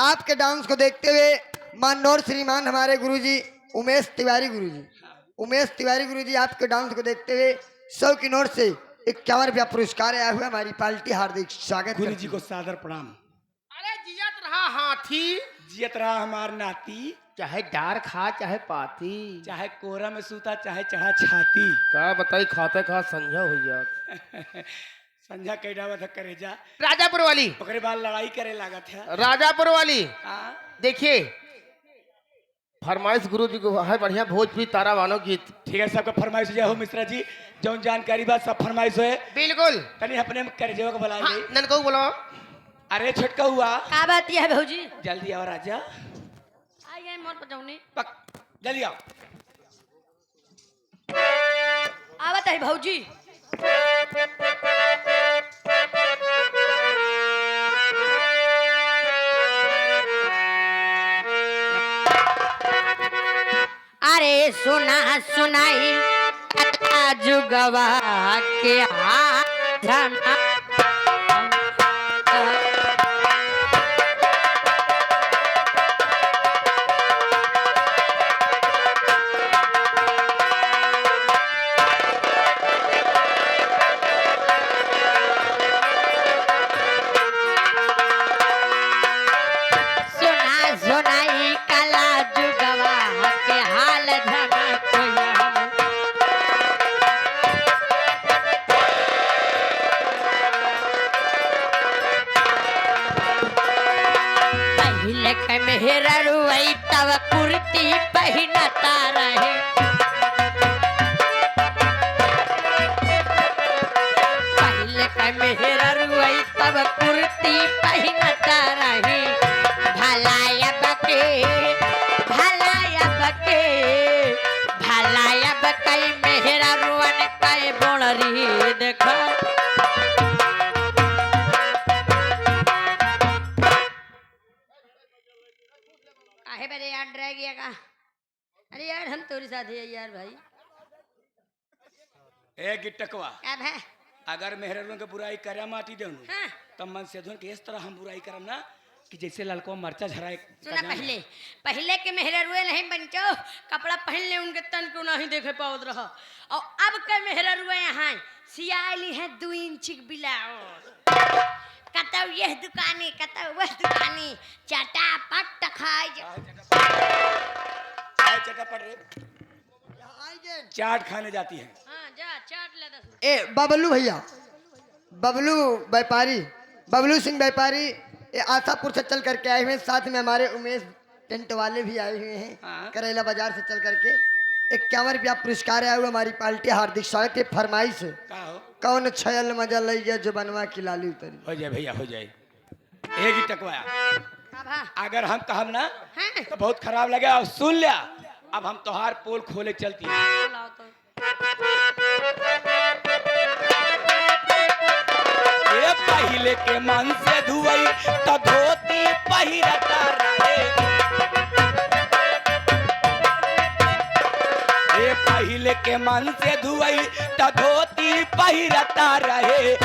आपके डांस को देखते हुए माननीय श्रीमान हमारे गुरुजी उमेश तिवारी गुरुजी आपके डांस को देखते हुए 100 की नोट से 51 रुपया पुरस्कार आया हुआ। हमारी पार्टी हार्दिक स्वागत गुरु जी को सादर प्रणाम। अरे जियत रहा हाथी जियत रहा हमार नाती, चाहे डार खा चाहे पाती, चाहे कोरा में सूता चाहे चढ़ा छाती। का बताई खाते खा संझा हो जात संझा कैडावा था करेजा राजापुर वाली ओकरे बाद लड़ाई करे लागत है। राजापुर वाली हाँ देखिए फरमाइश गुरु जी को है बढ़िया भोजपुरी तारा वालों गीत। ठीक है, सबका फरमाइश हो मिश्रा जी, जौन जानकारी बात सब फरमाइश है बिल्कुल। तनी अपने में कर जो बुला हाँ, ननको बोलो। अरे छोटका हुआ का बात है भौजी? जल्दी आओ राजा, आई गए मोर पजौनी पक जल्दी आओ। आवत है भौजी। अरे सुना सुनाई जुगवा के हाथ धना सुनाई कला जुगवा के हाल धना पहले के मेहरा रुई तब कुर्ती पहनता रहे। कुर्ती पहनता रही भलायब के भलायब कई मेहरा रुअन कई बोणरी देखा काहे बरे यार रह गया का अरे यार हम तोरी साथ है यार भाई ए गिट्टकवा अब है अगर मेहररों के बुराई करे माटी देनु हाँ तब मन से धुन के इस तरह हम बुराई करम ना कि जैसे लड़को मरचा झराए सुना पहले के मेहरा रुए नहीं बनचो कपड़ा पहन ले उनके तन को नहीं देखे पावत रहो और अब के मेहरा रुए यहाँ सियाली है 2 इंच बिलाओ कतौ यह दुकानी कतौ वह दुकानी चटापट खाए चटापट रे चाट खाने जाती है हाँ जा चाट ले दस ए बबलू भैया बबलू व्यापारी बबलू सिंह व्यापारी ये आशापुर से चल करके आए हुए हैं साथ में हमारे उमेश टेंट वाले भी आए हुए हैं हाँ। करेला बाजार से चल करके 51 रुपया पुरस्कार आया हुआ हमारी पार्टी हार्दिक स्वागत है फरमाइश है का हो कौन छयल मजा लई गया जो बनवा की लाली उतरी हो जाए भैया हो जाए एक ही टकवाया अब हाँ अगर हम कहम ना हाँ तो बहुत खराब लगे और सुन लिया अब हम तोहार पोल खोले चलती है लाओ तो ये पहले के मन से धुई तो धोती पहिरता रहे ये पहले के मन से धुई तो धोती पहिरता रहे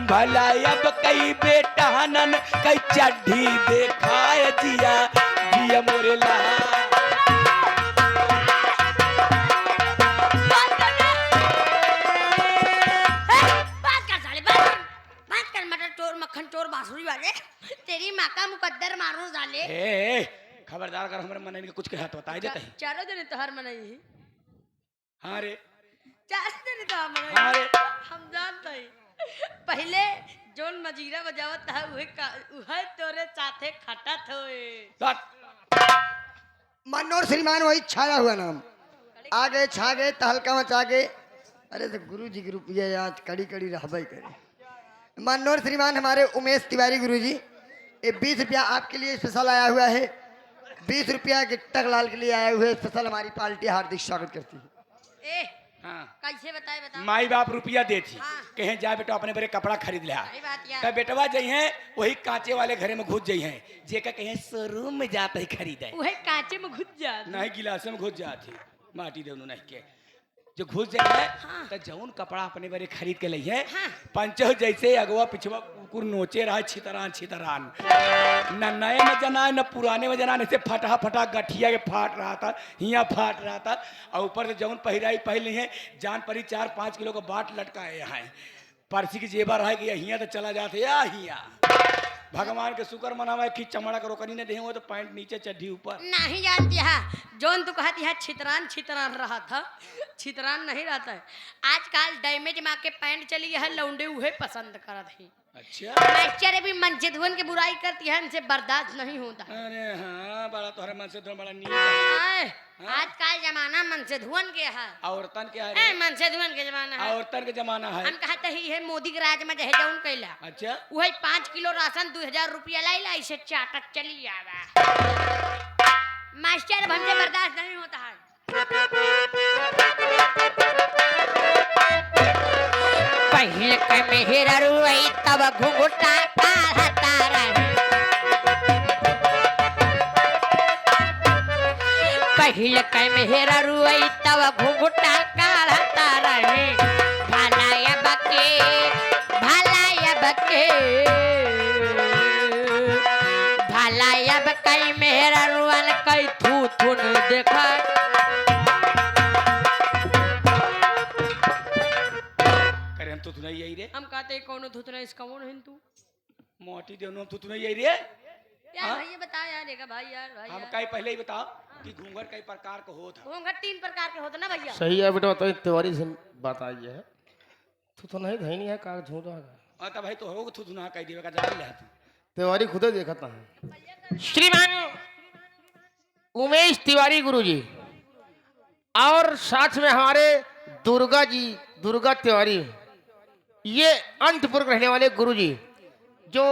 भलायब कई बेटानन कई चड्ढी देखाए जिया जिया मोरे ला मक्खन चोर बांसुरी वाले तेरी माँ का मुकद्दर मारो डाले खबरदार अगर हमारे मन के कुछ के हाथ बताए जाते हैं चारों दिन तो हर मनाई ही हाँ रे चार दिन तो हम हाँ रे हम जानते हैं पहले जोन मजीरा बजावत था उहे तोरे साथे खटत होए मनोर श्रीमान वही छाया हुआ नाम आ गए छा गए तहलका मचा गए अरे तो गुरु जी की रुपया आज कड़ी कड़ी रहबई करे मनोर श्रीमान हमारे उमेश तिवारी गुरुजी ये 20 रुपया आपके लिए स्पेशल आया हुआ है 20 रुपया गिट्टक लाल के लिए आया हुआ है स्पेशल हमारी पार्टी हार्दिक स्वागत करती है ए हाँ कैसे बताए बताओ माई बाप रुपया देती हाँ। कहे जा बेटा अपने बड़े कपड़ा खरीद लिया सही बात यार तब बेटवा जाइ है वही कांचे वाले घरे में घुस जाइ है जे का कहे शोरूम में जाते ही खरीदे उहे कांचे में घुस जा नहीं गिलास में घुस जाती माटी देवनु नहीं के जो घुस जाए हाँ। तो जौन कपड़ा अपने बारे खरीद के लई है हाँ। पंचो जैसे अगवा पिछवा कुकुर नोचे रहा छितरान न नए में जना न पुराने में जना ऐसे फटा फटा गठिया के फाट रहा था हिया फाट रहा था और ऊपर से जौन पहिराई पहली है जान परी 4-5 किलो का बाट लटकाए यहाँ परसी की जेबर है कि हिया तो चला जाते या हिया भगवान के शुक्र मनावा कि चमड़ा करो करी ने दे तो पैंट नीचे चड्ढी ऊपर नहीं जानती है जोन तू कहती है छितरान रहा था छितरान नहीं रहता है आजकल डैमेज माँ के पैंट चली है लौंडे उहे पसंद करत है अच्छा मास्टर भी मन से धुन की बुराई करती है इनसे बर्दाश्त नहीं होता अरे हाँ बड़ा तोहरे मन से तो बड़ा नीक है आए, आजकल जमाना मन से धुन के है औरतन के है ए, मन से धुन के जमाना है औरतन के जमाना है हम कहते ही है मोदी के राज में जहे जौन कैला अच्छा वही 5 किलो राशन 2000 रुपया ला इसे चाटक चली आवा मास्टर अब हमसे बर्दाश्त नहीं होता है पहले के मेहरा रुई तब घुंघटा काढ़ता रहे पहले के मेहरा रुई तब घुंघटा काढ़ता रहे भलाया बके भलाया बकई मेहरा रुअन कई थू थुन देखा करे हम तो नहीं यही रे हम कहते हैं कौन धुतना इसका कौन है तू मोटी देवनु हम तो नहीं यही रे यार हाँ? भाई ये बता यार देखा भाई यार भाई हम यार। कई पहले ही बताओ कि घूंघट कई प्रकार का होता घूंघट 3 प्रकार के होते ना भैया सही है बेटा बताइए तिवारी से बात आई है तो नहीं धैनी है का झूठ है हाँ तब भाई तो हो तू ना कह देवे का जान ले तू तिवारी खुद ही देखता है श्रीमान उमेश तिवारी गुरुजी और साथ में हमारे दुर्गा जी, दुर्गा तिवारी, ये अंतपुर के रहने वाले गुरुजी, जो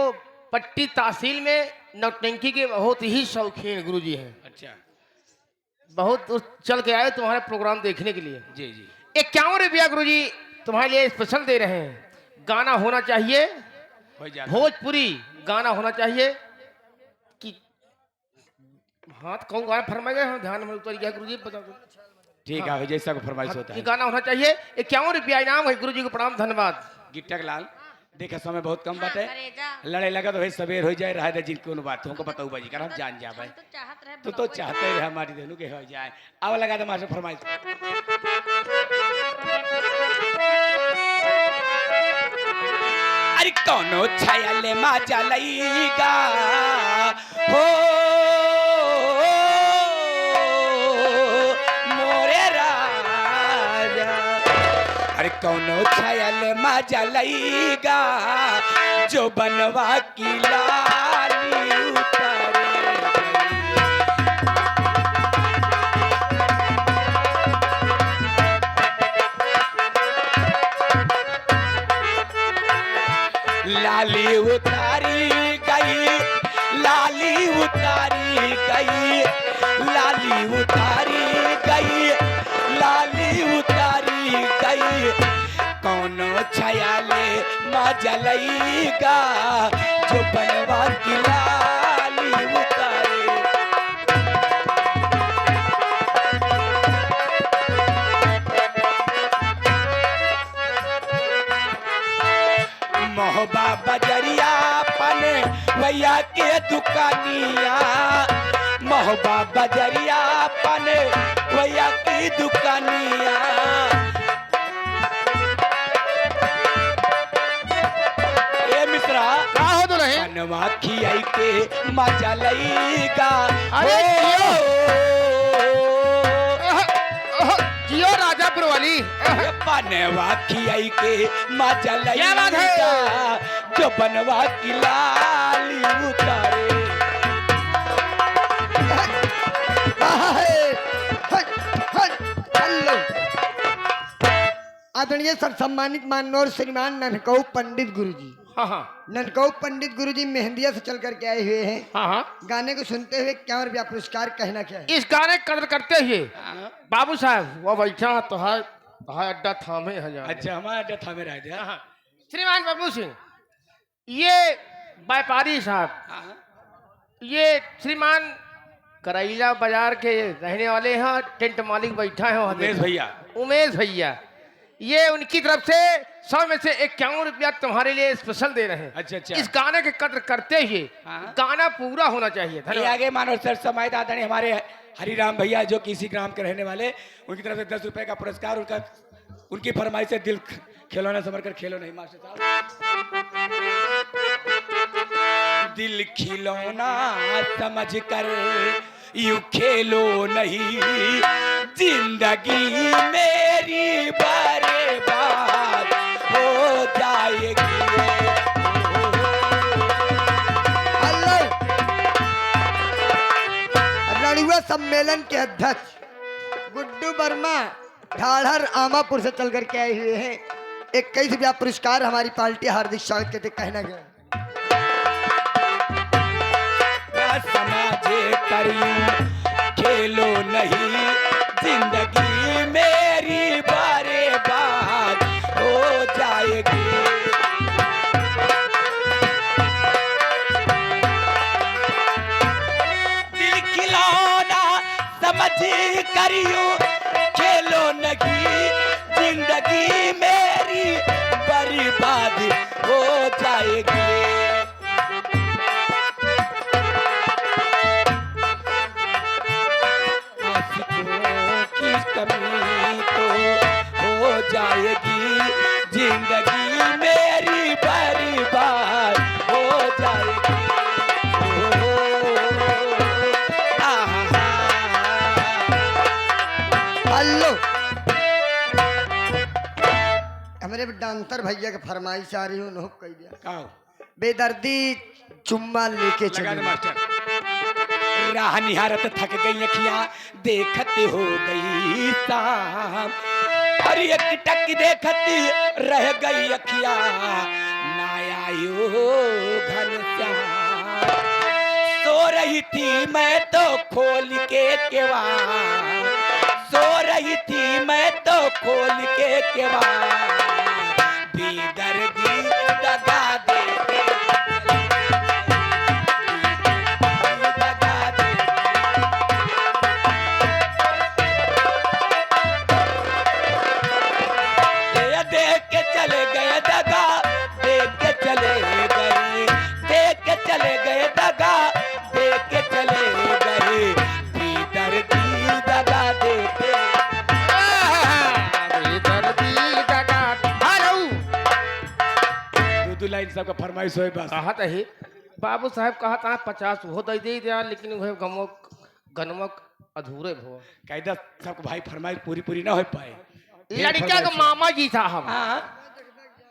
पट्टी तहसील में नौटंकी के बहुत ही शौकीन गुरुजी हैं। अच्छा बहुत दूर चल के आए तुम्हारे प्रोग्राम देखने के लिए। जी जी 51 रुपया गुरुजी तुम्हारे लिए स्पेशल दे रहे हैं। गाना होना चाहिए भाई जान भोजपुरी, गाना होना चाहिए कि हाथ कौन गाना फरमाएगा, हम ध्यान में उतर गया गुरुजी, बता दो। ठीक है जैसा को फरमाइश होता ये है। गाना होना चाहिए। 51 रुपया इनाम है, गुरुजी को प्रणाम, धन्यवाद। गिट्टक लाल देखा समय बहुत कम बात है, करेजा। लड़े लगा तो भाई सवेर हो जाए, रहा जिन कोनो बात हमको बताऊ बाजी कर हम जान जा भाई। हम तो चाहत रहे तू तो चाहते रहे हमारी दोनों के हो जाए। अब लगा दे मास्टर फरमाइश। अरे कौनो छाया ले माजा लईगा हो मोरे राजा। अरे कौनो छाया ले माजा लईगा जो बनवा की लाली उतारे। लाली उतारी गई, लाली उतारी गई, लाली उतारी गई, लाली उतारी गई। कौनो छयाले मजा लईगा जो बनवा की लाली उतारी। मोहबा बजरिया पने भैया के दुकानिया, मोहबा बजरिया पने भैया की दुकानिया। ए मिश्रा का हो तो रहे? बनवा खियाई के मजा लईगा। अरे हो। जियो राजापुर वाली। बनवा खियाई के मजा क्या बात है? लईगा जो बनवा की लाली उतारे। हेलो आदरणीय सर सम्मानित माननीय श्रीमान ननकऊ पंडित गुरुजी, हाँ हाँ ननकऊ पंडित गुरुजी मेहंदिया से चल करके आए हुए हैं। हाँ हाँ। गाने को सुनते हुए 51 रुपया पुरस्कार कहना क्या है? इस गाने की कदर करते हुए बाबू साहब वो बैठा तो है अड्डा थामे हजार। अच्छा हमारा अड्डा था मेरा है। हाँ। श्रीमान बाबू सिंह, ये व्यापारी साहब, ये श्रीमान करैला बाजार के रहने वाले हैं, टेंट मालिक बैठा है वहाँ। उमेश भैया, उमेश भैया, ये उनकी तरफ से 100 में से 51 रुपया तुम्हारे लिए स्पेशल दे रहे हैं। अच्छा अच्छा। इस गाने के कदर करते हुए हाँ। गाना पूरा होना चाहिए। ये धन्यवाद। आगे मानो सर समय दादा ने हमारे हरिराम भैया जो कि इसी ग्राम के रहने वाले, उनकी तरफ से 10 रुपए का पुरस्कार, उनका उनकी फरमाइश से दिल खिलौना समझ कर खेलो नहीं मास्टर साहब। दिल खिलौना समझ कर यूं खेलो नहीं, जिंदगी मेरी बर्बाद हो जाएगी। हेलो रणुआ सम्मेलन के अध्यक्ष गुड्डू वर्मा ढाढ़र आमापुर से चल करके आए हुए हैं। 21 रुपया पुरस्कार हमारी पार्टी हार्दिक स्वागत कहते कहना गया। समाजे करियूं खेलो नहीं, जिंदगी मेरी बर्बाद हो जाएगी। दिल खिलौना समझ करियूं खेलो नहीं, जिंदगी मेरी बर्बाद हो जाएगी। की कमी तो हो जाएगी, जिंदगी मेरी बर्बाद हो जाएगी। हेलो हमारे डांसर भैया के फरमाइश आ रही हूँ, नोक कह दिया। काओ बेदर्दी चुम्मा लेके लगा दे चले। मास्टर। राह निहारत थक गई अखियां, देखते हो गई शाम। अरे एक टक देखती रह गई अखिया ना आयो घनश्याम। सो रही थी मैं तो खोल के केवाड़, सो रही थी मैं तो खोल के केवाड़, बेदर्दी दगा दे के दगा दे। ये देख के चले गए दगा, देख के चले गए, देख के चले गए दगा, देख के चले गए, बेदर्दी दगा दे के। दो लाइन सबका फरमाइश होए बस। कहा ही बाबू साहब कहा था 50 हो दे दे दिया, लेकिन वह गमक गनमक अधूरे भो। कायदा सबको भाई फरमाइश पूरी पूरी ना हो पाए। लड़का का मामा जी था हम, हाँ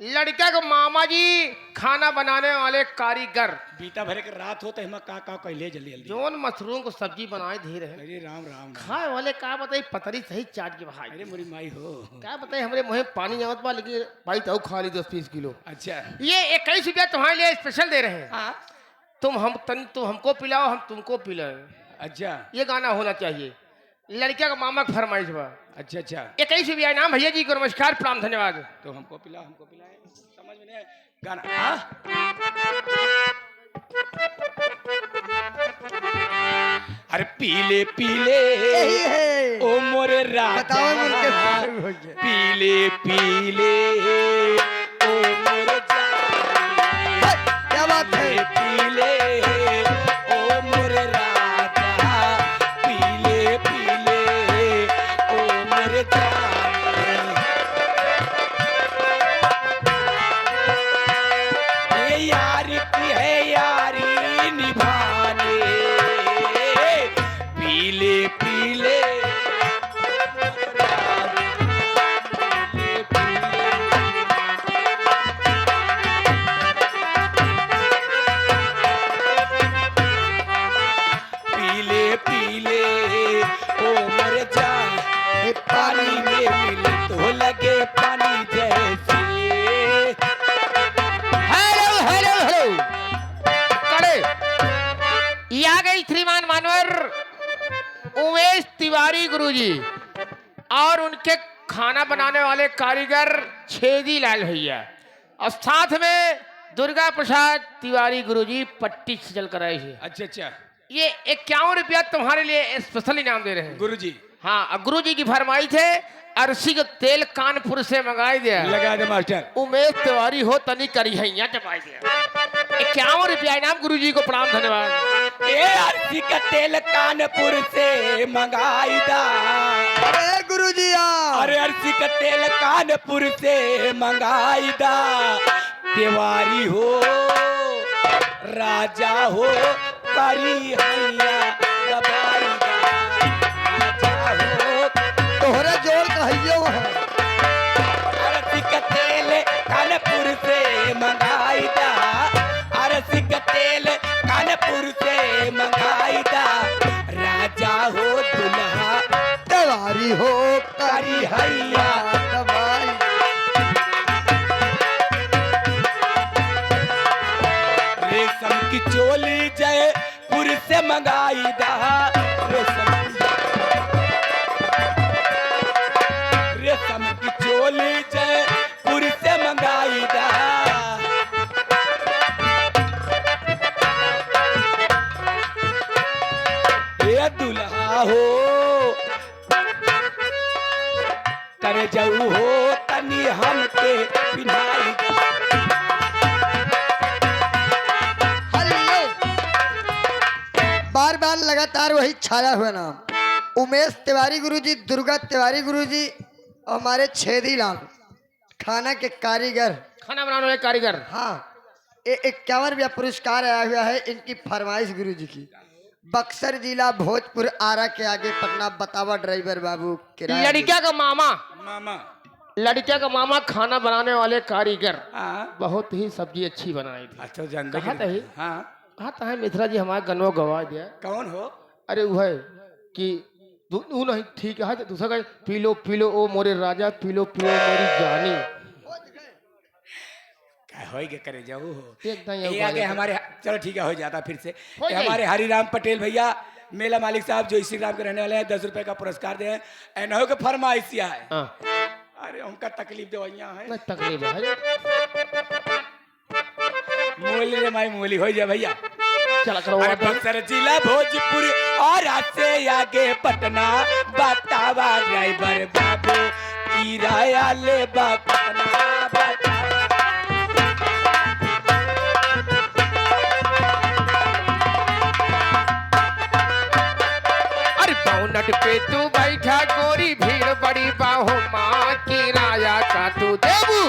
लड़का का मामा जी खाना बनाने वाले कारीगर, बीता भरे के रात हो तो हम का कहले जल्दी जल्दी। जोन मशरूम को सब्जी बनाए धीरे है अरे राम राम राम। खाए वाले का बताई पतरी सही चाट के भाई। अरे मोरी माई हो। क्या बताई हमरे मुंह में पानी आवत बा, लेकिन भाई तो खा ली 10-20 किलो। अच्छा ये 21 रुपया तुम्हारे लिए स्पेशल दे रहे हैं। हाँ तुम हमको पिलाओ, हम तुमको पिलाओ। अच्छा ये गाना होना चाहिए। लड़का का मामा का फरमाइश बा। अच्छा अच्छा 21 रुपया नाम भैया जी को नमस्कार प्रणाम धन्यवाद। तो हमको पिलाओ, हमको पिलाए, समझ में नहीं आया गाना। हाँ अरे पीले पीले यही है। ओ मोरे राजा, बताओ मुझके शुरू हो गया। पीले पीले ओ मोरे जाने, क्या बात है। पीले ओ मोरे राजा, पीले पीले ओ मोरे जाने। ये यार की है यारी निभाने, पीले पीले पीले पीले ओ मर जा, ये पानी में मिले तो लगे पानी जैसे। हेलो हेलो हेलो कड़े ये आ गई श्रीमान मानवर उमेश तिवारी गुरुजी और उनके खाना बनाने वाले कारीगर छेदी लाल भैया, और साथ में दुर्गा प्रसाद तिवारी गुरुजी पट्टी से चल कर आए हैं। अच्छा अच्छा ये 51 रुपया तुम्हारे लिए स्पेशल इनाम दे रहे हैं। गुरुजी हाँ, गुरुजी की फरमाइश है अरसी का तेल कानपुर से मंगाई दिया। लगा दे मास्टर। उमेश तिवारी हो तनी करी है दबाई दिया। 51 रुपया इनाम गुरुजी को प्रणाम धन्यवाद। ए अरसी का तेल कानपुर से मंगाई दा, अरे गुरुजी अरे अरसी का तेल कानपुर से मंगाई दा। तिवारी हो राजा हो करी हैया दबाई दा, राजा हो तोहरे जोड़ कहियो है। अरसी का तेल कानपुर से मंगाई दा, अरसी का तेल कानपुर से मंगाई दा। राजा हो दुल्हा तिवारी हो करी हैया दवाई। रेशम की चोली जयपुर से मंगाई दा, रेशम की चोली जयपुर से मंगाई दा। ये दुल्हा हो कर जाऊ हो तनी हमके पिन्हाई दा। हेलो बार बार लगातार वही छाया हुआ नाम उमेश तिवारी गुरुजी, दुर्गा तिवारी गुरुजी और हमारे छेदी लाल खाना के कारीगर। खाना बनाने वाले कारीगर। हाँ, ये 51 रुपया पुरस्कार आया हुआ है इनकी फरमाइश गुरुजी की। बक्सर जिला भोजपुर आरा के आगे पटना, बतावा ड्राइवर बाबू किराया। लड़का का मामा, मामा लड़का का मामा खाना बनाने वाले कारीगर, हाँ बहुत ही सब्जी अच्छी बनाई थी। अच्छा जानते कहा था ही? हाँ कहा था मिश्रा जी हमारे गनवा गवा दिया। कौन हो? अरे वो है कि वो नहीं ठीक है दूसरा का पी लो ओ मोरे राजा पी लो मोरी जानी क्या होई के करे जाऊ एकदम ये आगे हमारे चलो ठीक है हो जाता फिर से हो ये जाई। हमारे हरिराम पटेल भैया मेला मालिक साहब जो इसी ग्राम के रहने वाले हैं 10 रुपए का पुरस्कार दे एनहो के फरमाइशिया है हाँ अरे उनका तकलीफ दवाइयाँ है नहीं तकलीफ है मोली रे माई मोली हो जाए भैया चला करो अरे बक्सर जिला भोजपुर और से आगे पटना बतावा ड्राइवर बाबू किराया ले पटना अरे पौनट पे तू बैठा गोरी भीड़ बड़ी बाहो माँ किराया का तू देबू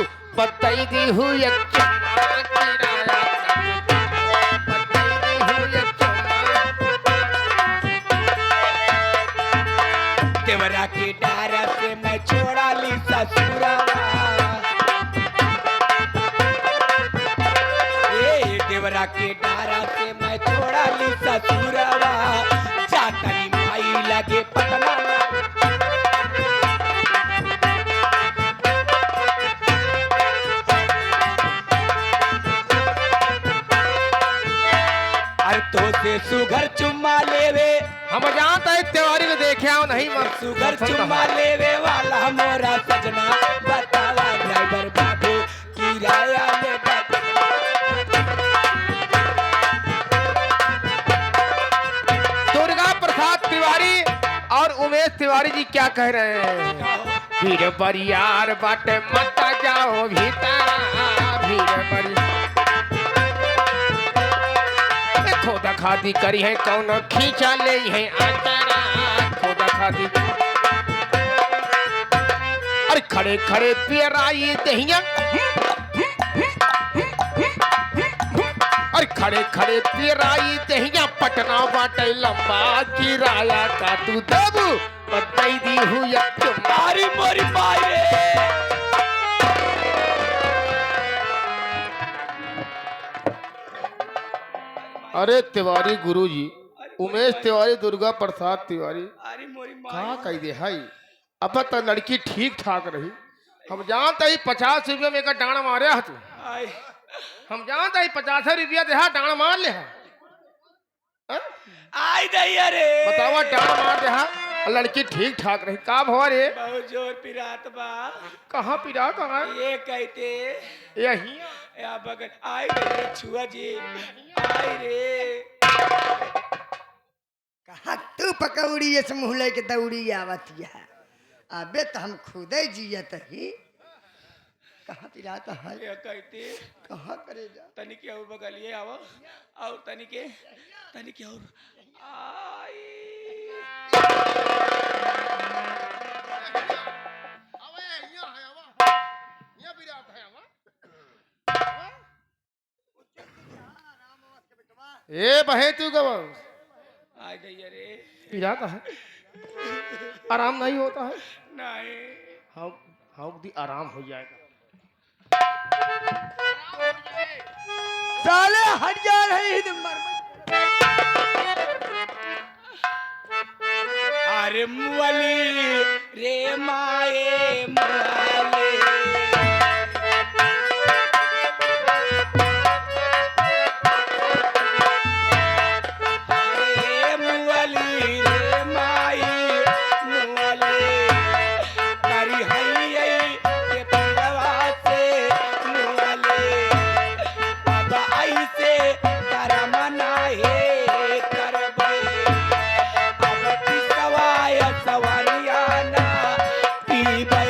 बताई दी हूँ एक चम्मा किराया का तू देबू, बताई दी हूँ एक चम्मा। देवरा की डारा से मैं छोड़ा ली ससुरावा ए देवरा के डारा से मैं छोड़ा ली ससुरावा जातनी माई लगे पटना अरे तो से सुगर चुम्मा लेवे हम जानते हैं त्योहारी को देखे आओ नहीं मत सुगर चुम्मा लेवे वाला मोरा सजना बतावा ड्राइवर बाबू किराया ले दुर्गा प्रसाद तिवारी और उमेश तिवारी जी क्या कह रहे हैं भीड़ बरियार बाटे मत जाओ भीतर भीड़ बरियार खोदा खादी करी है कौन खींचा ले है आचारा खोदा खादी अरे खड़े खड़े पियराई दहिया अरे खड़े खड़े पियराई दहिया पटना बाटे लंबा किराया का तू देबू बताई दी हूँ एक मारी मोरी मारे अरे तिवारी गुरुजी उमेश तिवारी दुर्गा प्रसाद तिवारी अरे मोरी कहा मारे कही दे हाई अब तो लड़की ठीक ठाक रही हम जानते ही 50 रुपये में का डांड मारे तू आय हम जानते ही 50 रुपया दे डांड मार ले हाँ? आय दैया रे बतावा डांड मार दे लड़की ठीक ठाक रही का भवा रे बहुत जोर पिरात बा कहाँ पिरा कहाँ ये कहते यही या बगल आय रे छुआ जी आय रे कहा तू पकौड़ी ये मुहले के दौड़ी आवतिया अबे तो हम खुदे जियत ही कहाँ पिराता है ये कहते कहाँ करे जा तनिक और बगल ये आओ और तनिक और आय ए बहे तू कब आय दैया रे पिराता है आराम नहीं होता है नहीं हम भी आराम हो जाएगा साले हट जा रही मर अरे मुअली रे माए मुअली अरे मुअली रे माई मुअली करी हई के परवा से मुअली अब आई से करम नाहे करबे अब पिसवाय सवरियाना पीबे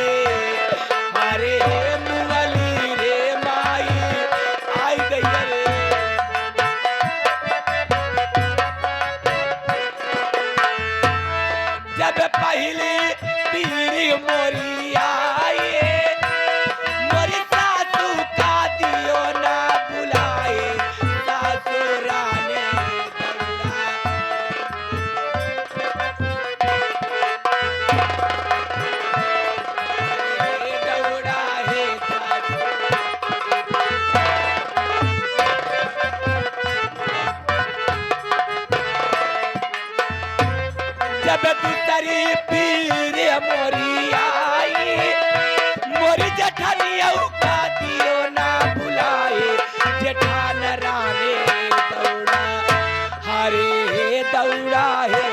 मोरी आई मोरी जेठानिया का दियो ना बुलाए जेठान राने दौड़ा हरे दौड़ा है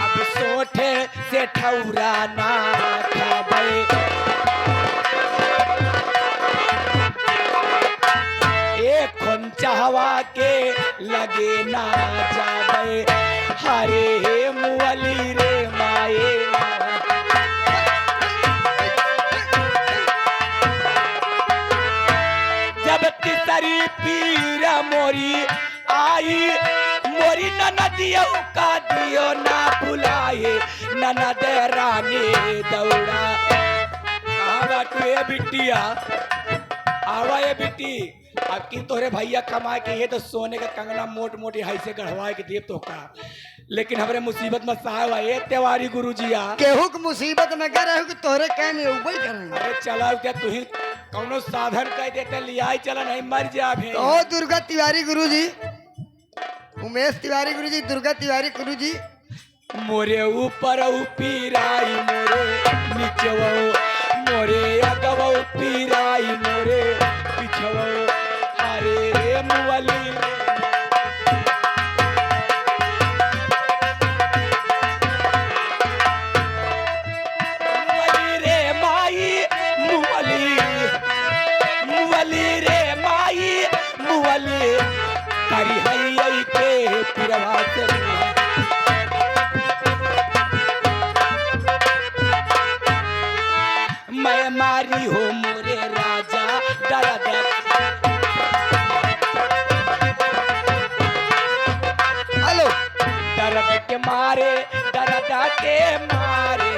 अब सोठे से ठौरा ना खाबे एक चाहवा के लगे ना जाबे हरे मुअली रे माए जब तिसरी पीर मोरी आई मोरी ननदियो का दियो ना बुलाए ननद रानी दौड़ा कहाँ बाटू ये बिटिया आवा ये बिट्टी अब की तोहरे भैया कमा के ये तो सोने का कंगना मोट मोटी हाई से गढ़वाए के देव तो का लेकिन हमारे मुसीबत में साहब ये तिवारी गुरुजिया केहू के मुसीबत में कर रहे कि तोहरे कह में उबल कर अरे चला क्या तू ही कौनो साधन कह देते लिया चला नहीं मर जा भी ओ दुर्गा तिवारी गुरुजी उमेश तिवारी गुरुजी दुर्गा तिवारी गुरुजी मोरे ऊपर पीराई मोरे नीचे मोरे अगव पीराई मोरे पिछव हरे मुअली मुअली रे माई मुअली मुअली रे माई मुअली तारी हई के पिरवा से मैं मारी हो मोरे राजा दर्द हेलो दर्द के मारे दर्द के मारे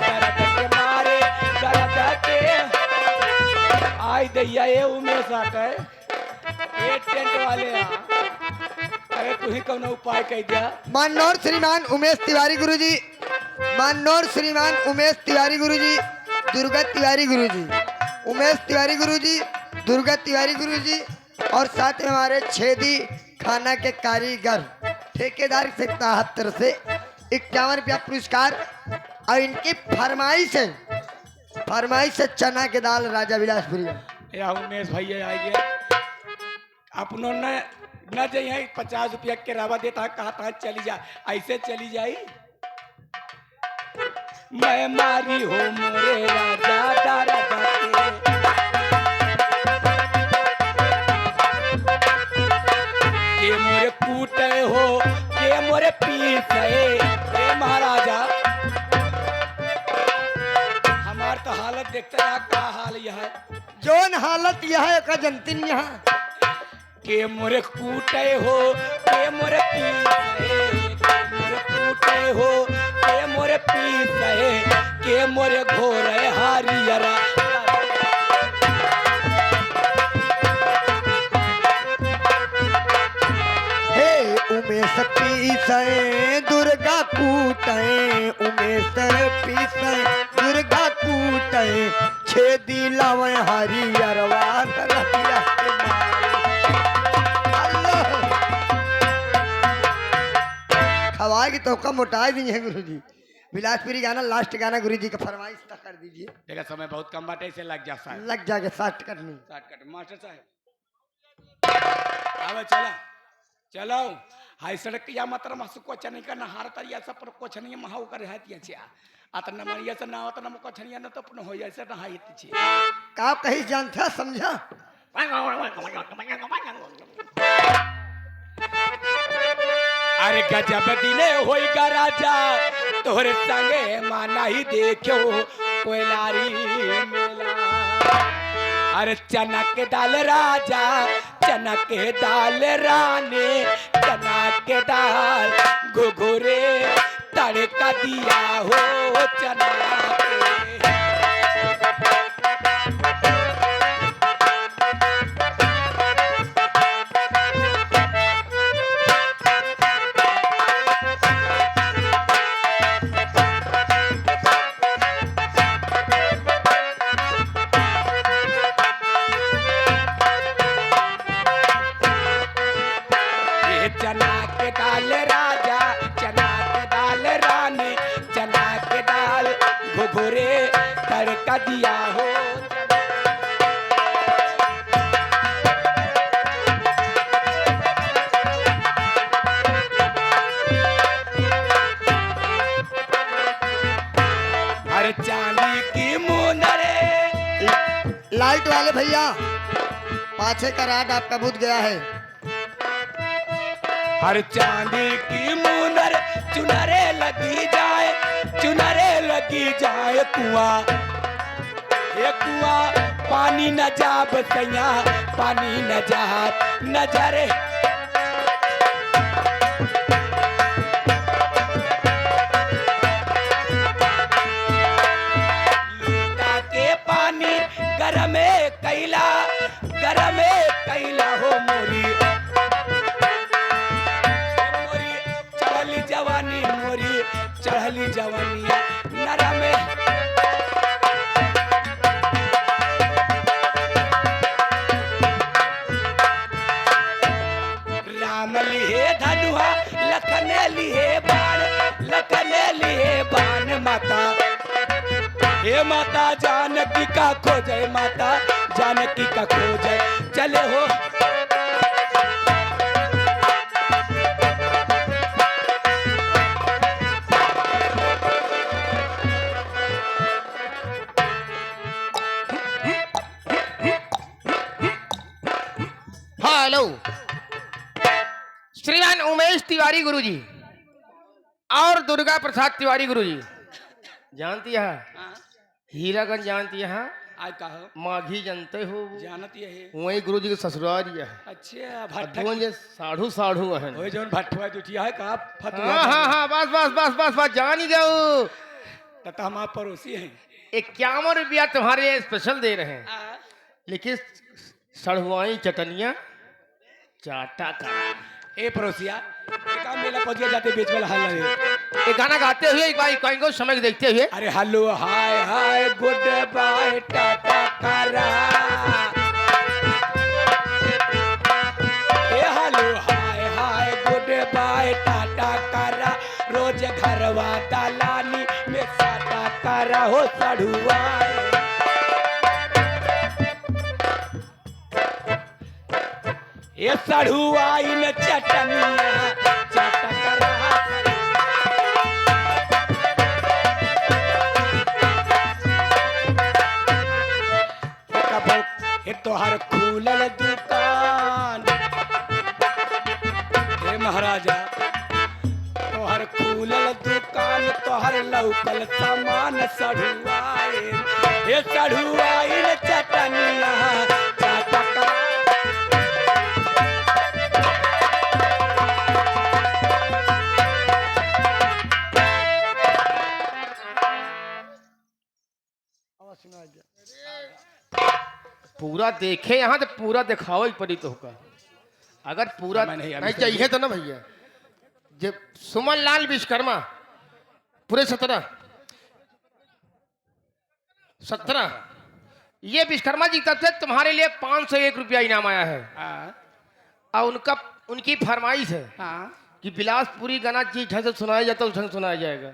दर्द के मारे दर्द के आई दैया ये उमेश आटे ये टेंट वाले अरे तू ही कौन उपाय कह दिया माननौर श्रीमान उमेश तिवारी गुरुजी माननौर श्रीमान उमेश तिवारी गुरुजी दुर्गा तिवारी गुरुजी उमेश तिवारी गुरुजी दुर्गा तिवारी गुरुजी और साथ में हमारे छेदी खाना के कारीगर ठेकेदार से 77 से 51 रुपया पुरस्कार और इनकी फरमाइश है चना के दाल राजा विलासपुरी या उमेश भैया आ गया अपनों ने न जाइए 50 रुपया के रावा देता कहा था चली जा ऐसे चली जाई मैं मारी हो मोरे राजा दारा के मोरे कूटे हो के मोरे पीसे ए महाराजा हमार तो हालत देखते हैं का हाल यह है जोन हालत यह है का जनतिन यहाँ के मोरे कूटे हो के मोरे पीसे के मोरे कूटे हो के मोरे पीसे के मोरे घोरे हारियरा हे उमेश पीसे दुर्गा कूटे उमेश पीसे दुर्गा कूटे छेदी लावे हरियरवा रतिया के अल्लाह खवा की तो कम मोटा दी है गुरुजी विलासपुरी गाना लास्ट गाना गुरुजी का फरमाइश तक कर दीजिए देखा समय बहुत कम बाटे से लग जा साहब लग जाके साठ करनी साठ कट मास्टर साहब आवे चला चलो हाई सड़क या मात्र मासु को अच्छा नहीं करना हार तरिया सब पर को नहीं महाउ कर है तिया अतना मरिया से ना अतना को छनिया न तो अपन हो जाए से ना हाई तिछे का कहीं जानता समझा अरे गजब दिने होई गा राजा तोहरे संगे माना ही देखो कोयलारी मेला अरे चना के दाल राजा चना के दाल रानी चना के दाल घुघुरे तड़का दिया हो चना के का दिया हो। अरे चांदी की मुंदरे, लाइट वाले भैया पाछे का राड आपका बुझ गया है। हर चांदी की मुंदर चुनरे लगी जाए, चुनरे लगी जाए कुआं, ये कुआं पानी न जाब सैया, पानी न जाब नजरे। लूटा के पानी गरमे कैला, गरमे कैला हो मोरी, मोरी चढ़ली जवानी, मोरी चढ़ली जवानी नरमे। राम लिहे धनुहा, लखन लिहे बाण, लखन लिहे बाण माता, हे माता जानकी का खोजे, माता जानकी का खोजे चले हो। हेलो, श्रीमान उमेश तिवारी गुरुजी और दुर्गा प्रसाद तिवारी गुरुजी, जानती है हीरागंज, जानती है आज कहो माघी, जानते हो जानत ये है। वही गुरुजी के ससुराल है। अच्छा भट्टा दोनों जे साढ़ू साढ़ू है। ओए जोन भट्टवा जुटिया है का फतवा। हाँ हाँ हाँ, बस बस बस बस बस जान ही गए। तथा हमारे पड़ोसी हैं। 51 रुपया तुम्हारे लिए स्पेशल दे रहे हैं, आ, लेकिन सड़हुआई चटनिया चाटा का। ए पड़ोसिया का मेला पहुंच जाते बीच में हल रहे। ये गाना गाते हुए एक बार कहीं को समय देखते हुए, अरे hello hi hi good bye ta-ta करा, ए hello hi hi good bye ta-ta करा, रोज घरवा दलानी में साटा करा हो सड़ुआए। ये सड़ुआई न चटनिया चाटा करा। ये तोहर खुलल दुकान, हे महाराजा तोहर खुलल दुकान, तोहर लौकल सामान सड़ुआए, ये सड़ुआई न चटनिया चाटा करा। पूरा देखे यहाँ तो पूरा दिखाओ ही पड़ी तो होगा। अगर पूरा मैं नहीं, अभी नहीं से- चाहिए तो ना भैया, जब सुमन लाल विश्वकर्मा पूरे 17 ये विश्वकर्मा जी तरफ से तुम्हारे लिए 501 रुपया इनाम आया है। और उनकी फरमाइश है कि बिलासपुरी गाना जिस ढंग से सुनाया जाता है उस ढंग से सुनाया जाएगा।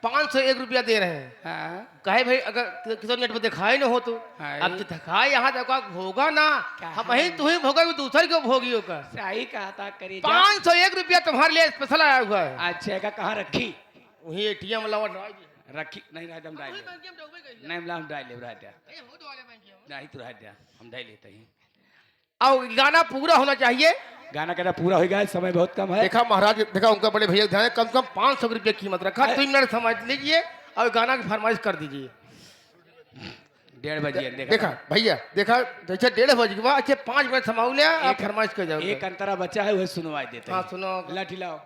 501 रुपया दे रहे हैं। कहे भाई अगर किसी नेट पर दिखाई ना हो तो हाँ। अब दिखाए यहाँ तक होगा ना, क्या हम वही तू ही भोगा दूसरे को भोगी होगा। सही कहा था करी 501 रुपया तुम्हारे लिए स्पेशल आया हुआ है। अच्छा का कहाँ रखी वही ATM वाला रखी नहीं राजा हम डाल नहीं हम डाल ले राजा नहीं तो राजा हम डाल लेते हैं। और गाना पूरा होना चाहिए। गाना कहना पूरा हो गया, समय बहुत कम है। देखा महाराज, देखा उनका बड़े भैया ध्यान, कम से कम 500 रुपये कीमत रखा। 3 मिनट समझ लीजिए और गाना की फरमाइश कर दीजिए। 1:30 बजे देखा भैया, देखा जैसे 1:30 बज गया, अच्छे 5 मिनट समाऊ लिया, आप फरमाइश कर जाओ। एक अंतरा बच्चा है वह सुनवाई देते हाँ हैं। सुनो। लाठी लाओ।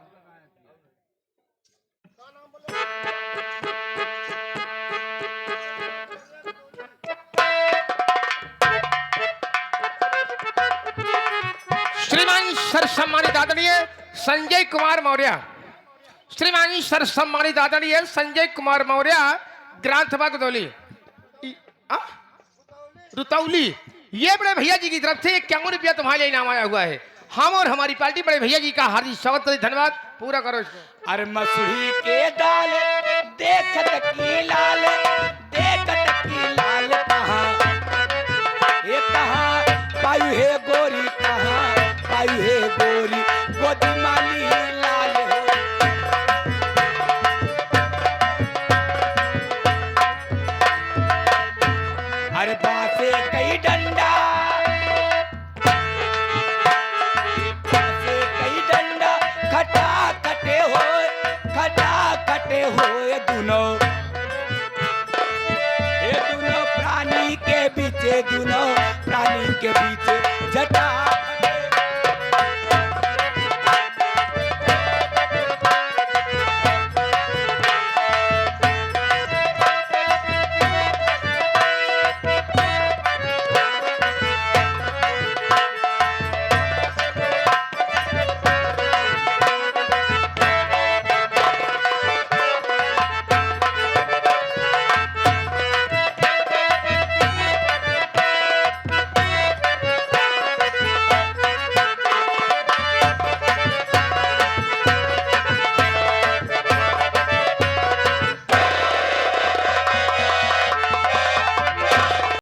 श्रीमान सर सम्मानित आदरणीय संजय कुमार मौर्य, श्रीमान सर सम्मानित आदरणीय संजय कुमार मौर्य, ग्राम सभा गदौली रुतौली, ये बड़े भैया जी की तरफ से 51 रुपया तुम्हारे लिए इनाम आया हुआ है। हम और हमारी पार्टी बड़े भैया जी का हार्दिक स्वागत करते, धन्यवाद। पूरा करो इसको। अरे मसूरी के दाल देखत की लाल, देखत की गोदी माली लाल हो अरे बासे कई डंडा बासे कई डंडा खटा कटे हो ये दोनों प्राणी के बीच दोनों प्राणी के बीच जटा